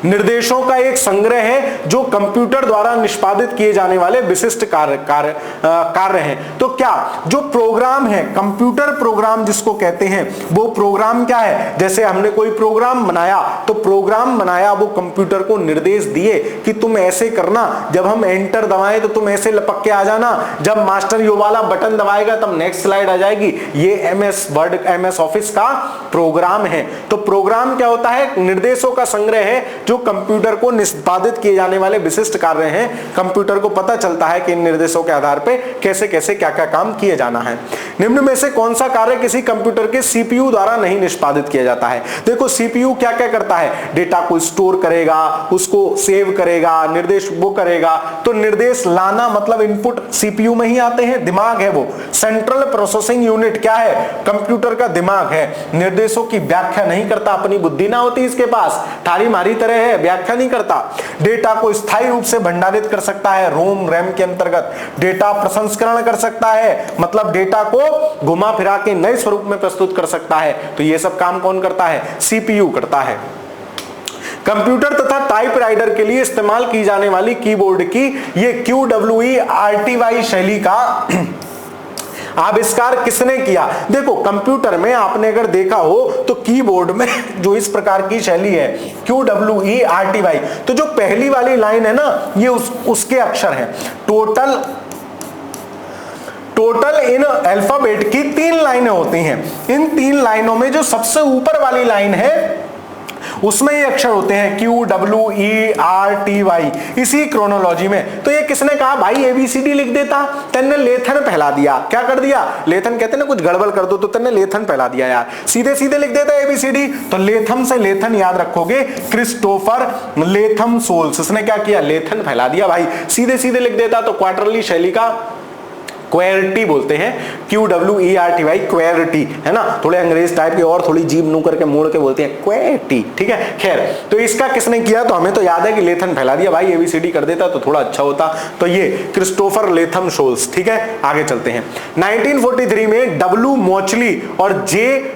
निर्देशों का एक संग्रह है जो कंप्यूटर द्वारा निष्पादित किए जाने वाले विशिष्ट कार्य हैं। तो क्या जो प्रोग्राम है, कंप्यूटर प्रोग्राम जिसको कहते हैं, वो प्रोग्राम क्या है? जैसे हमने कोई प्रोग्राम बनाया, तो प्रोग्राम बनाया, वो कंप्यूटर को निर्देश दिए कि तुम ऐसे करना, जब हम एंटर दबाएं तो तुम ऐसे लपक के आ जाना, जब मास्टर यो वाला बटन दबाएगा तब नेक्स्ट स्लाइड आ जाएगी। ये एमएस वर्ड, एमएस ऑफिस का प्रोग्राम है। तो प्रोग्राम क्या होता है? निर्देशों का संग्रह है जो कंप्यूटर को निष्पादित किए जाने वाले विशिष्ट कार्य हैं। कंप्यूटर को पता चलता है कि इन निर्देशों के आधार पे कैसे कैसे क्या क्या काम किए जाना है। निम्न में से कौन सा कार्य किसी कंप्यूटर के सीपीयू द्वारा नहीं निष्पादित किया जाता है? देखो सीपीयू क्या क्या करता है? डेटा को स्टोर करेगा, उसको सेव करेगा, निर्देश वो करेगा। तो निर्देश लाना मतलब इनपुट सीपीयू में ही आते हैं, दिमाग है वो। सेंट्रल प्रोसेसिंग यूनिट क्या है? कंप्यूटर का दिमाग है। निर्देशों की व्याख्या नहीं करता, अपनी बुद्धि ना होती इसके पास, थारी मारी तरह है, व्याख्या नहीं करता। डेटा को स्थायी रूप से भंडारित कर सकता है, रोम रैम के अंतर्गत। डेटा प्रसंस्करण कर सकता है, मतलब डेटा को घुमा फिरा के नए स्वरूप में प्रस्तुत कर सकता है। तो ये सब काम कौन करता है? सीपीयू करता है। कंप्यूटर तथा टाइपराइटर के लिए इस्तेमाल की जाने वाली कीबोर्ड की ये QWERTY शैली का आविष्कार किसने किया? देखो कंप्यूटर में आपने अगर देखा हो तो कीबोर्ड में जो इस प्रकार की शैली है QWERTY, तो जो पहली वाली लाइन है ना ये उसके अक्षर हैं। टोटल इन अल्फाबेट की 3 लाइनें होती हैं। इन 3 लाइनों में जो सबसे ऊपर वाली लाइन है उसमें ये अक्षर होते हैं QWERTY, इसी क्रोनोलॉजी में। तो ये किसने कहा? भाई ABCD लिख देता, तेने लेथन फैला दिया। क्या कर दिया? लेथन कहते ना कुछ गड़बड़ कर दो तो तेने लेथन फैला दिया यार। सीधे सीधे लिख देता ABCD, तो लेथम से लेथन याद रखोगे, क्रिस्टोफर लेथम सोल्स। इसने क्या किया? लेथन फैला दिया भाई। सीधे सीधे लिख देता तो क्वार्टरली शैली का क्वेरटी बोलते हैं, QWERTY, क्वेरटी है ना। थोड़े अंग्रेज टाइप के और थोड़ी जीभ नू करके मोड़ के बोलते हैं क्वेरटी, ठीक है। खैर, तो इसका किसने किया? तो हमें तो याद है कि लेथन फैला दिया भाई, ABCD कर देता तो थोड़ा अच्छा होता। तो ये क्रिस्टोफर लेथम सोल्स, ठीक है। आगे चलते हैं। 1943 में W मोचली और J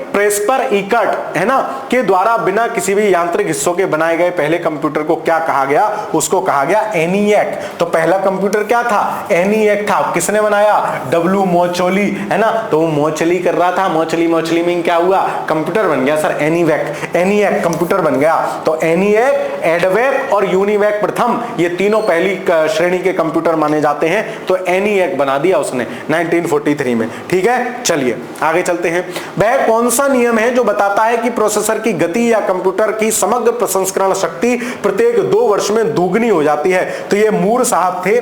प्रेस्पर इकट है ना के द्वारा बिना किसी भी यांत्रिक हिस्सों के बनाए गए पहले कंप्यूटर को क्या कहा गया? उसको कहा गया ENIAC। तो पहला कंप्यूटर क्या था? ENIAC था। किसने बनाया? W मोचोली, है ना। तो वो मोचली कर रहा था, मोचली में क्या हुआ? कंप्यूटर बन गया सर ENIAC कंप्यूटर बन गया। तो ENIAC, एडवैक और यूनिवैक प्रथम, ये तीनों पहली श्रेणी के कंप्यूटर माने जाते हैं। तो ENIAC बना दिया उसने 1943 में, ठीक है। चलिए आगे चलते हैं। वह कौन सा नियम है जो बताता है कि प्रोसेसर की गति या कंप्यूटर की समग्र प्रसंस्करण शक्ति प्रत्येक 2 वर्ष में दुगनी हो जाती है? तो ये मूर साहब थे।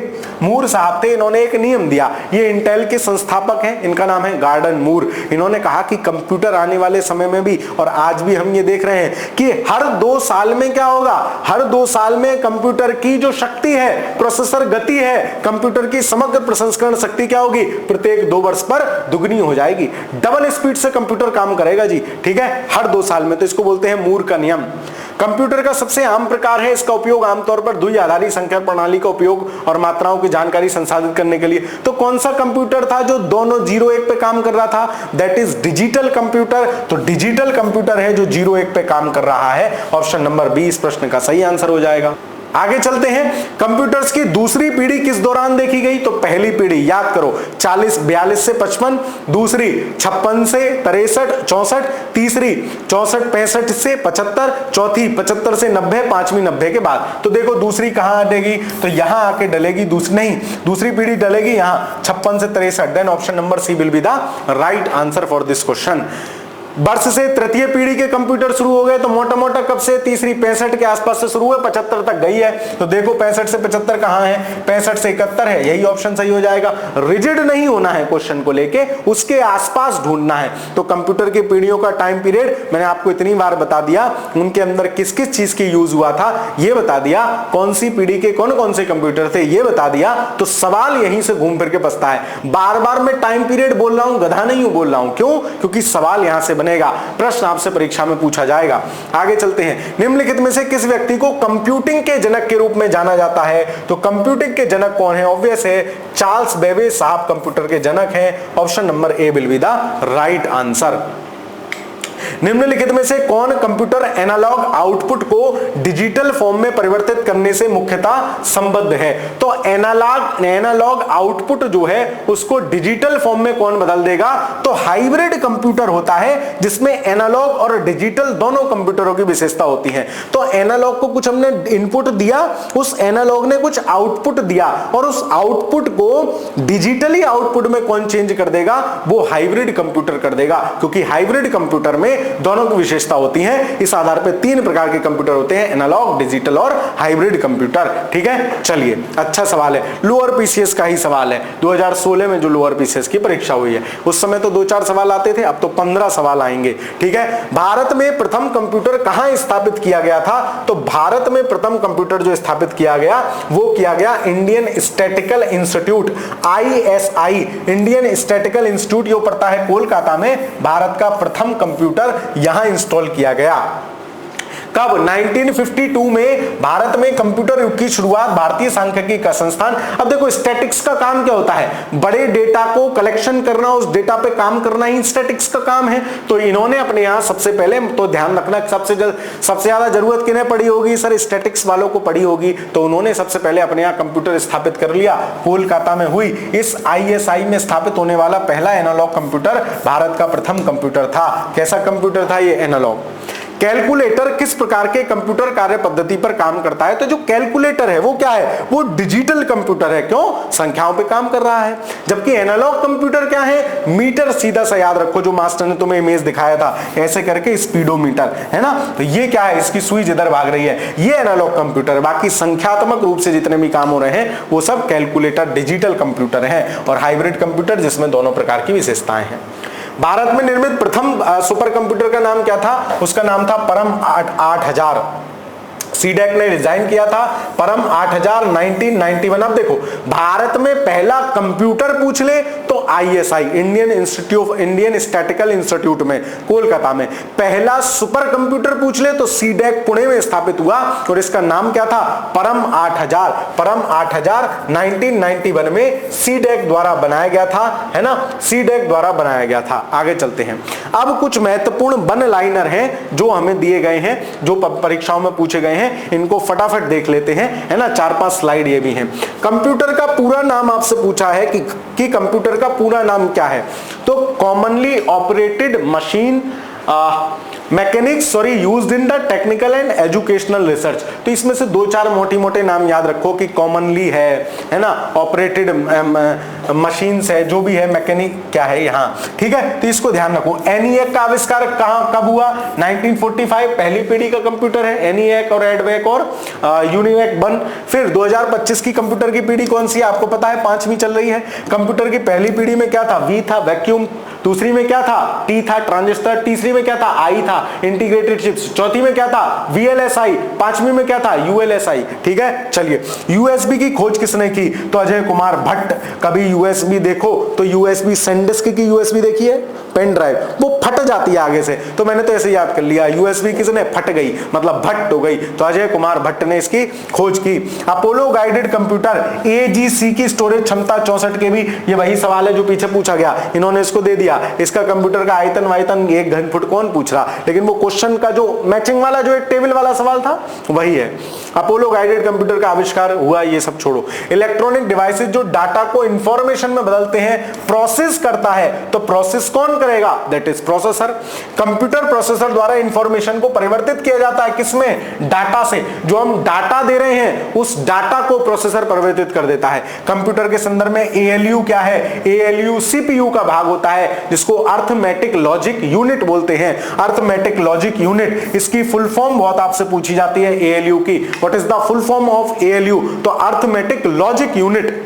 इन्होंने एक नियम दिया। ये इंटेल के संस्थापक हैं, इनका नाम है गॉर्डन मूर। इन्होंने कहा कि कंप्यूटर आने वाले समय में भी और आज भी हम ये देख रहे हैं कि हर 2 साल में क्या होगा? हर 2 साल में कंप्यूटर की जो शक्ति है, प्रोसेसर गति है, कंप्यूटर की समग्र प्रसंस्करण शक्ति क्या होगी? प्रत्येक 2 वर्ष पर दुगनी हो जाएगी। डबल स्पीड से कंप्यूटर काम करेगा जी, ठीक है, हर 2 साल में। तो इसको बोलते हैं मूर का नियम। कंप्यूटर का सबसे आम प्रकार है, इसका उपयोग आमतौर पर द्विआधारी संख्या प्रणाली का उपयोग और मात्राओं की जानकारी संसाधित करने के लिए। तो कौन सा कंप्यूटर था जो दोनों 0-1 पे काम कर रहा था? That is digital computer. तो डिजिटल कंप्यूटर है जो 0-1 पे काम कर रहा है। ऑप्शन नंबर बी इस प्रश्न का सही आंसर हो जाएगा। आगे चलते हैं। कंप्यूटर्स की दूसरी पीढ़ी किस दौरान देखी गई? तो पहली पीढ़ी याद करो 42 से 55, दूसरी 56 से 63 64, तीसरी 64 65 से 75, चौथी 75 से 90, पांचवी 90 के बाद। तो देखो दूसरी कहां डलेगी? तो यहां आके डलेगी। दूसरी पीढ़ी डलेगी यहां 56 से 63। Then option number C will be the right answer for this question. वर्ष से तृतीय पीढ़ी के कंप्यूटर शुरू हो गए। तो मोटा मोटा कब से? तीसरी 65 के आसपास से शुरू हुए, 75 तक गई है। तो देखो 65 से 75 कहां है? 65 से 71 है, यही ऑप्शन सही हो जाएगा। रिजिड नहीं होना है क्वेश्चन को लेके, उसके आसपास ढूंढना है। तो कंप्यूटर की पीढ़ियों का टाइम पीरियड मैंने आपको इतनी बार बता दिया, उनके अंदर किस किस चीज की यूज हुआ था ये बता दिया, कौन सी पीढ़ी के कौन कौन से कंप्यूटर थे ये बता दिया। तो सवाल यहीं से घूम फिर के बसता है। बार बार मैं टाइम पीरियड बोल रहा हूं, गधा नहीं हूं बोल रहा हूं। क्यों? क्योंकि सवाल यहां से बनेगा, प्रश्न आपसे परीक्षा में पूछा जाएगा। आगे चलते हैं। निम्नलिखित में से किस व्यक्ति को कंप्यूटिंग के जनक के रूप में जाना जाता है? तो कंप्यूटिंग के जनक कौन है? ऑब्वियस है, चार्ल्स बेबेज साहब कंप्यूटर के जनक हैं। Option number A will be the right answer. निम्नलिखित में से कौन कंप्यूटर एनालॉग आउटपुट को डिजिटल फॉर्म में परिवर्तित करने से मुख्यतः संबद्ध है? तो एनालॉग आउटपुट जो है उसको डिजिटल फॉर्म में कौन बदल देगा? तो हाइब्रिड कंप्यूटर होता है जिसमें एनालॉग और डिजिटल दोनों कंप्यूटरों की विशेषता होती है। तो एनालॉग को कुछ हमने इनपुट दिया, उस एनालॉग ने कुछ आउटपुट दिया और उस आउटपुट को डिजिटली आउटपुट में कौन चेंज कर देगा? वो हाइब्रिड कंप्यूटर कर देगा, क्योंकि हाइब्रिड कंप्यूटर में दोनों की विशेषता होती है। इस आधार पर 3 प्रकार के कंप्यूटर होते हैं, एनालॉग, डिजिटल और हाइब्रिड कंप्यूटर, ठीक है। चलिए अच्छा सवाल है, लोअर पीसीएस का ही सवाल है। 2016 में जो लोअर पीसीएस की परीक्षा हुई है उस समय तो 2-4 सवाल आते थे, अब तो 15 सवाल आएंगे, ठीक है। भारत में प्रथम कंप्यूटर कहां स्थापित किया गया था? तो भारत में प्रथम कंप्यूटर जो स्थापित किया गया वो किया गया Indian statistical institute, ISI, Indian statistical institute, जो पड़ता है कोलकाता में। भारत का प्रथम कंप्यूटर यहां इंस्टॉल किया गया। कब? 1952 में भारत में कंप्यूटर युग की शुरुआत भारतीय सांख्यिकी का संस्थान। अब देखो स्टैटिक्स का काम क्या होता है? बड़े डेटा को कलेक्शन करना, उस डेटा पे काम करना ही स्टैटिक्स का काम है। तो इन्होंने अपने यहां सबसे पहले, तो ध्यान रखना सबसे ज्यादा जरूरत किन्हें पड़ी होगी सर? स्टैटिक्स वालों को पड़ी होगी। तो उन्होंने सबसे पहले अपने यहां कंप्यूटर स्थापित कर लिया। कोलकाता में हुई इस ISI में स्थापित होने वाला पहला एनालॉग कंप्यूटर भारत का प्रथम कंप्यूटर था। कैसा कंप्यूटर था ये? एनालॉग। कैलकुलेटर किस प्रकार के कंप्यूटर कार्य पद्धति पर काम करता है? तो जो कैलकुलेटर है वो क्या है? वो डिजिटल कंप्यूटर है। क्यों? संख्याओं पे काम कर रहा है। जबकि एनालॉग कंप्यूटर क्या है? मीटर। सीधा सा याद रखो, जो मास्टर ने तुम्हें इमेज दिखाया था ऐसे करके, स्पीडोमीटर है ना। तो ये क्या है? इसकी सुई जिधर भाग रही है, ये एनालॉग कंप्यूटर। बाकी संख्यात्मक रूप से जितने भी काम हो रहे हैं वो सब कैलकुलेटर डिजिटल कंप्यूटर है। और हाइब्रिड कंप्यूटर जिसमें दोनों प्रकार की विशेषताएं हैं। भारत में निर्मित प्रथम सुपर कंप्यूटर का नाम क्या था? उसका नाम था परम 8000। सीडेक ने डिजाइन किया था परम 8000 1991। अब देखो भारत में पहला कंप्यूटर पूछ ले तो ISI इंडियन स्टैटिकल इंस्टीट्यूट में कोलकाता में, पहला सुपर कंप्यूटर पूछ ले तो सीडेक पुणे में स्थापित हुआ और इसका नाम क्या था? परम 8000। परम 8000 1991 में सीडेक द्वारा बनाया गया था, है ना। सीडेक द्वारा बनाया गया था। आगे चलते हैं। अब कुछ महत्वपूर्ण वन लाइनर हैं जो हमें दिए गए हैं, जो परीक्षाओं में पूछे गए हैं, इनको फटाफट देख लेते हैं, है ना। 4-5 स्लाइड ये भी हैं। कंप्यूटर का पूरा नाम आपसे पूछा है कि कंप्यूटर का पूरा नाम क्या है? तो commonly operated machine mechanics used in the technical and educational research. तो इसमें से 2-4 मोटे नाम याद रखो कि कॉमनली है ना, ऑपरेटेड मशीन्स है, जो भी है, मैकेनिक क्या है यहाँ, ठीक है। तो इसको ध्यान रखो। ENIAC का आविष्कार कब हुआ? 1945। पहली पीढ़ी का कंप्यूटर है ENIAC और एडवेक और यूनिवेक 1। फिर 2025 की कंप्यूटर की पीढ़ी कौन सी है? आपको पता है 5वीं चल रही है। कंप्यूटर की पहली पीढ़ी में क्या था? V था, वैक्यूम। दूसरी में क्या था? T था, ट्रांजिस्टर। तीसरी में क्या था? I था, इंटीग्रेटेड चिप्स। चौथी में क्या था? VLSI। 5वीं में क्या था? ULSI। ठीक है, चलिए। USB की खोज किसने की? तो अजय कुमार भट्ट। कभी USB देखो तो USB SanDisk की USB देखी है, पेन ड्राइव, वो फट जाती है आगे से, तो मैंने तो ऐसे याद कर लिया, USB किसने? फट गई, मतलब भट्ट हो गई। तो अजय कुमार भट्ट ने इसकी खोज की। अपोलो गाइडेड कंप्यूटर AGC की स्टोरेज क्षमता 64 KB। ये वही सवाल है जो पीछे पूछा गया, इन्होंने इसको दे दिया। इसका कंप्यूटर का आयतन वायतन 1 घन फुट कौन पूछ रहा, लेकिन वो क्वेश्चन का जो मैचिंग वाला, जो एक टेबल वाला सवाल था, वही है। अपोलो गाइडेड कंप्यूटर का आविष्कार हुआ, ये सब छोड़ो। इलेक्ट्रॉनिक डिवाइसेस जो डाटा को इंफॉर्मेशन में बदलते हैं, प्रोसेस करता है, तो प्रोसेस कौन करेगा? That is processor. Computer processor द्वारा इंफॉर्मेशन को परिवर्तित किया जाता है, किसमें? डाटा से। जो हम डाटा दे रहे हैं उस डाटा को प्रोसेसर परिवर्तित कर देता है। कंप्यूटर के संदर्भ में ALU क्या है? ALU CPU का भाग होता है, जिसको अर्थमेटिक लॉजिक यूनिट बोलते हैं। अर्थमेटिक लॉजिक यूनिट, इसकी फुल फॉर्म बहुत आपसे पूछी जाती है ALU की। What is the full form of ALU? तो अर्थमेटिक लॉजिक यूनिट।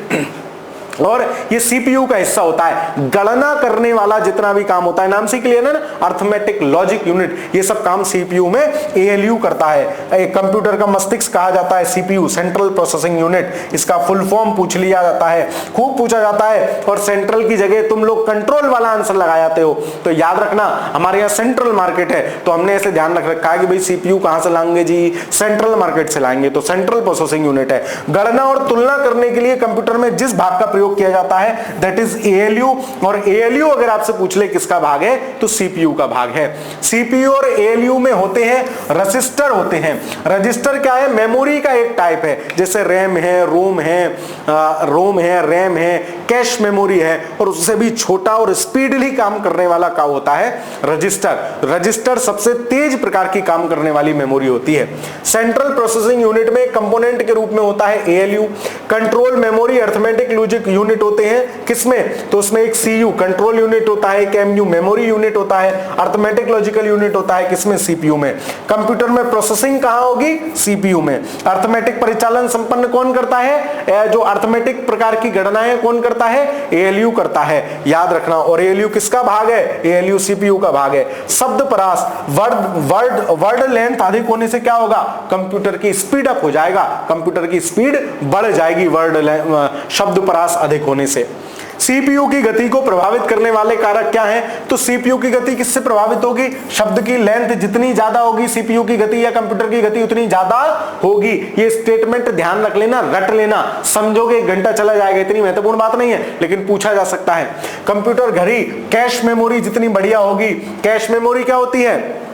और ये CPU का हिस्सा होता है। गणना करने वाला जितना भी काम होता है, नाम से क्लियर है ना, अर्थमेटिक लॉजिक यूनिट, ये सब काम CPU में ALU करता है। एक कंप्यूटर का मस्तिष्क कहा जाता है CPU, सेंट्रल प्रोसेसिंग यूनिट। इसका फुल फॉर्म पूछ लिया जाता है, खूब पूछा जाता है। और सेंट्रल की जगह तुम लोग कंट्रोल वाला आंसर लगा जाते हो, तो याद रखना हमारे यहाँ सेंट्रल मार्केट है, तो हमने ऐसे ध्यान रख रखा है कि भाई CPU कहां से लाएंगे जी? सेंट्रल मार्केट से लाएंगे, तो सेंट्रल प्रोसेसिंग यूनिट है। गणना और तुलना करने के लिए कंप्यूटर में जिस भाग का प्रयोग किया जाता है दैट इज ALU। और ALU अगर आपसे पूछ ले किसका भाग है, तो CPU का भाग है। CPU और ALU में होते हैं रजिस्टर होते हैं। रजिस्टर क्या है? मेमोरी का एक टाइप है, जैसे रैम है, रोम है, रैम है, कैश मेमोरी है, और उससे भी छोटा और स्पीडली काम करने वाला क्या होता है? रजिस्टर। रजिस्टर सबसे तेज प्रकार की काम करने वाली मेमोरी होती है। सेंट्रल प्रोसेसिंग यूनिट में कंपोनेंट के रूप में होता है ALU। Control memory arithmetic logic unit होते हैं, किसमें? तो उसमें एक CU कंट्रोल यूनिट होता है, एक MU मेमोरी यूनिट होता है, अर्थमेटिक लॉजिकल यूनिट होता है, किसमें? CPU में। कंप्यूटर में प्रोसेसिंग कहां होगी? CPU में। अर्थमेटिक परिचालन संपन्न कौन करता है? जो अर्थमेटिक प्रकार की गणनाएं कौन करता है? ALU करता है, याद रखना। और ALU किसका भाग है? ALU CPU का भाग है। शब्द परास, वर्ड लेंथ अधिक होने से क्या होगा? कंप्यूटर की स्पीड अप हो जाएगा, कंप्यूटर की स्पीड बढ़ जाएगी वर्ड शब्द परास अधिक होने से। सीपीयू की गति को प्रभावित करने वाले कारक क्या हैं? तो सीपीयू की गति किससे प्रभावित होगी? शब्द की लेंथ जितनी ज्यादा होगी सीपीयू की गति या कंप्यूटर की गति उतनी ज्यादा होगी। ये स्टेटमेंट ध्यान रख लेना, रट लेना, समझोगे 1 घंटा चला जाएगा, इतनी महत्वपूर्ण बात नहीं है लेकिन पूछा जा सकता है। कंप्यूटर घड़ी कैश मेमोरी जितनी बढ़िया होगी। कैश मेमोरी क्या होती है?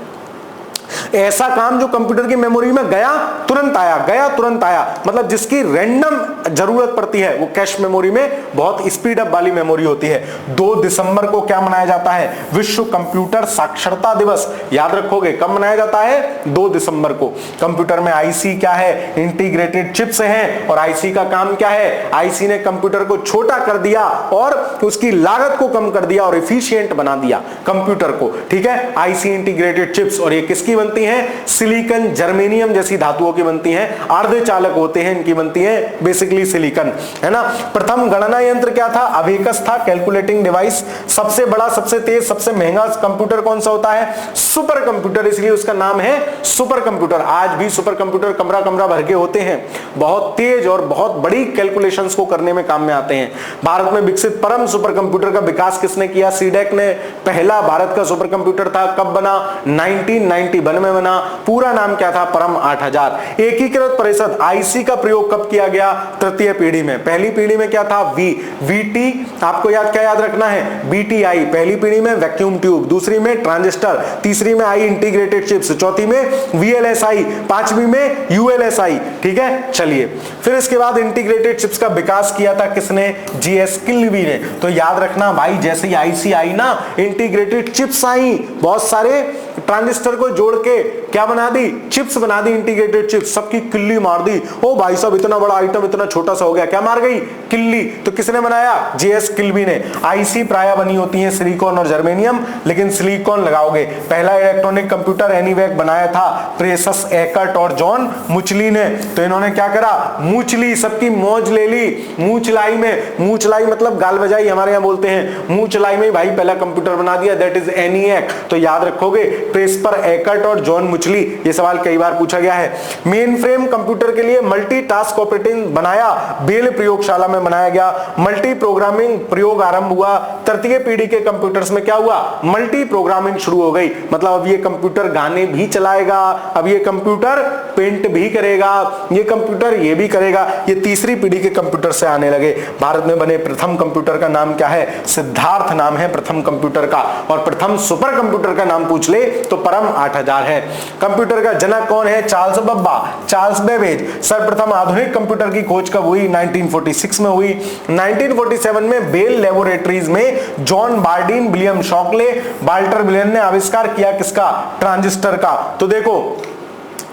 ऐसा काम जो कंप्यूटर की मेमोरी में गया तुरंत आया, गया तुरंत आया, मतलब जिसकी रैंडम जरूरत पड़ती है वो कैश मेमोरी में बहुत स्पीड अप वाली मेमोरी होती है। 2 दिसंबर को क्या मनाया जाता है? विश्व कंप्यूटर साक्षरता दिवस। याद रखोगे कब मनाया जाता है? 2 दिसंबर को। कंप्यूटर में आईसी क्या है? इंटीग्रेटेड चिप्स हैं। और आईसी का काम क्या है? आईसी ने कंप्यूटर को छोटा कर दिया और उसकी लागत को कम कर दिया और एफिशिएंट बना दिया कंप्यूटर को। ठीक है, आईसी इंटीग्रेटेड चिप्स। और ये किसकी बनती हैं? सिलिकॉन, जर्मेनियम जैसी धातुओं की बनती हैं। अर्धचालक होते हैं, इनकी बनती है बेसिकली सिलिकॉन, है ना। प्रथम गणना यंत्र क्या था? अबेकस था, कैलकुलेटिंग डिवाइस। सबसे बड़ा, सबसे तेज, सबसे महंगा कंप्यूटर कौन सा होता है? सुपर कंप्यूटर, इसलिए उसका नाम है सुपर कंप्यूटर। आज भी सुपर कंप्यूटर कमरा कमरा भर के होते हैं, बहुत तेज और बहुत बड़ी कैलकुलेशंस को करने में काम में आते हैं। भारत में विकसित परम सुपर कंप्यूटर का विकास किसने किया? सीडेक ने पहला भारत का सुपर कंप्यूटर था। कब बना? 1991 में बना। पूरा नाम क्या था? परम 8000। एकीकृत परिषद आईसी का प्रयोग कब किया गया? तृतीय पीढ़ी में। पहली पीढ़ी में क्या था? वीटी, आपको क्या याद रखना है? बीटीआई। पहली पीढ़ी में वैक्यूम ट्यूब, दूसरी में ट्रांजिस्टर, तीसरी में आई इंटीग्रेटेड चिप्स, चौथी में वीएलएसआई, पांचवी में यूएलएसआई। ठीक है, चलिए फिर इसके बाद इंटीग्रेटेड चिप्स का विकास किया था किसने? जीएस किल्वी ने। तो याद रखना भाई, जैसे ही आईसी आई ना, इंटीग्रेटेड चिप्स आई, बहुत सारे ट्रांजिस्टर को जोड़ के क्या बना दी? चिप्स बना दी, इंटीग्रेटेड चिप्स। सबकी किल्ली मार दी। ओ भाई साहब, इतना बड़ा आइटम इतना छोटा सा हो गया, क्या मार गई? किल्ली। तो किसने बनाया? जीएस किल्वी ने। आईसी प्राय बनी होती है सिलिकॉन और जर्मेनियम, लेकिन सिलिकॉन लगाओगे। पहला इलेक्ट्रॉनिक कंप्यूटर एनीवैक बनाया था प्रेसस एकर्ट और जॉन मुचली ने। तो इन्होंने क्या करा? मूंचली, सबकी मौज ले ली। मूंचलाई में, मूंचलाई मतलब गाल बजाई हमारे यहाँ बोलते हैं, मूंचलाई में भाई पहला कंप्यूटर बना दिया, दैट इज एनीएक। तो याद रखोगे प्रेस्पर एकर्ट और जॉन मुचली। ये सवाल कई बार पूछा गया है। मेन फ्रेम कंप्यूटर के लिए मल्टीटास्क ऑपरेटिंग बनाया, बेल प्रयोगशाला में बनाया गया। मल्टी प्रोग्रामिंग प्रयोग आरंभ हुआ। तृतीय पीढ़ी के कंप्यूटर्स में क्या हुआ? मल्टी प्रोग्रामिंग शुरू हो गई। मतलब अब ये कंप्यूटर गाने भी चलाएगा, अब ये कंप्यूटर पेंट भी करेगा, ये कंप्यूटर ये भी करेगा। ये तीसरी पीढ़ी के कंप्यूटर से आने लगे। भारत में बने प्रथम कंप्यूटर का नाम क्या है? सिद्धार्थ नाम है प्रथम कंप्यूटर का। और प्रथम सुपर कंप्यूटर का नाम पूछ ले तो परम 8000 है। कंप्यूटर का जनक कौन है? Charles Babbage, Charles Babbage. सर्वप्रथम आधुनिक कंप्यूटर की खोज कब हुई? 1946 में हुई। 1947 में बेल लेबोरेटरीज में John Bardeen, William Shockley, Walter विलियन ने आविष्कार किया किसका? ट्रांजिस्टर का। तो देखो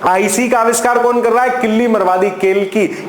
आईसी का आविष्कार कौन कर रहा है? किल्ली मरवादी,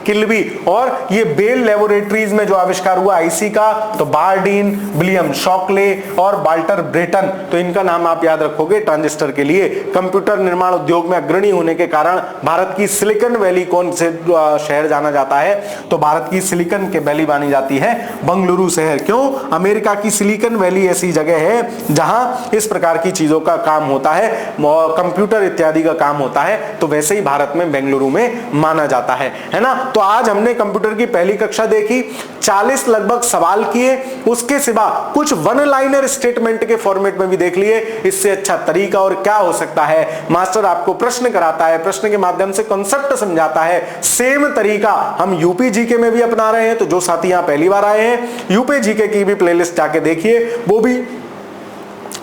किल्वी। और ये बेल लेबोरेटरीज में जो आविष्कार हुआ आईसी का, तो बार्डिन, विलियम शॉकले और वाल्टर ब्रेटन। तो इनका नाम आप याद रखोगे ट्रांजिस्टर के लिए। कंप्यूटर निर्माण उद्योग में अग्रणी होने के कारण भारत की सिलिकॉन वैली कौन से शहर जाना जाता है? तो भारत की सिलिकॉन के वैली मानी जाती है बंगलुरु शहर। क्यों? अमेरिका की सिलिकॉन वैली ऐसी जगह है जहां इस प्रकार की चीजों का काम होता है, कंप्यूटर इत्यादि का काम होता है। तो वैसे ही भारत में बेंगलुरु में माना जाता है ना। तो आज हमने कंप्यूटर की पहली कक्षा देखी, 40 लगभग सवाल किए, उसके सिवा कुछ वन लाइनर स्टेटमेंट के फॉर्मेट में भी देख लिए। इससे अच्छा तरीका और क्या हो सकता है? मास्टर आपको प्रश्न कराता है, प्रश्न के माध्यम से कॉन्सेप्ट समझाता है। सेम तरीका हम यूपी जीके में भी अपना रहे हैं। तो जो साथी यहां पहली बार आए हैं, यूपी जीके की भी प्लेलिस्ट जाके देखिए, वो भी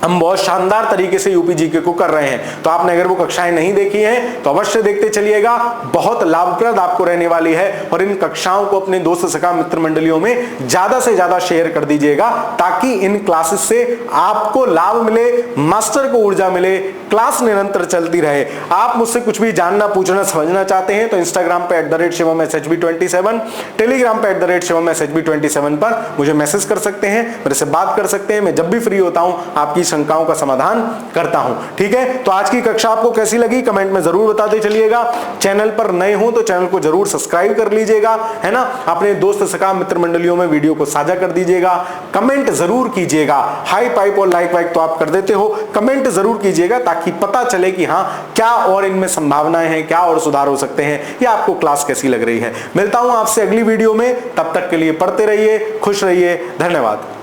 हम बहुत शानदार तरीके से यूपी जीके को कर रहे हैं। तो आपने अगर वो कक्षाएं नहीं देखी हैं तो अवश्य देखते चलिएगा, बहुत लाभप्रद आपको रहने वाली है। और इन कक्षाओं को अपने दोस्त सखा मित्र मंडलियों में ज्यादा से ज्यादा शेयर कर दीजिएगा, ताकि इन क्लासेस से आपको लाभ मिले, मास्टर को ऊर्जा मिले, क्लास निरंतर चलती रहे। आप मुझसे कुछ भी जानना, पूछना, समझना चाहते हैं तो इंस्टाग्राम पे @shivamasHB27, टेलीग्राम पे @shivamasHB27 पर मुझे मैसेज कर सकते हैं, मेरे से बात कर सकते हैं। मैं जब भी फ्री होता हूं आपकी शंकाओं का समाधान करता हूं। ठीक है, तो आज की कक्षा आपको कैसी लगी कमेंट में जरूर बताते चलिएगा। चैनल पर नए हो तो चैनल को जरूर सब्सक्राइब कर लीजिएगा, है ना। अपने दोस्त सखा मित्र मंडलियों में वीडियो को साझा कर दीजिएगा, कमेंट जरूर कीजिएगा। हाई पाइप और लाइक वाइक तो आप कर देते हो, कमेंट जरूर कीजिएगा ताकि पता चले कि हाँ क्या और इनमें संभावनाएं हैं, क्या और सुधार हो सकते हैं, या आपको क्लास कैसी लग रही है। मिलता हूं आपसे अगली वीडियो में, तब तक के लिए पढ़ते रहिए, खुश रहिए, धन्यवाद।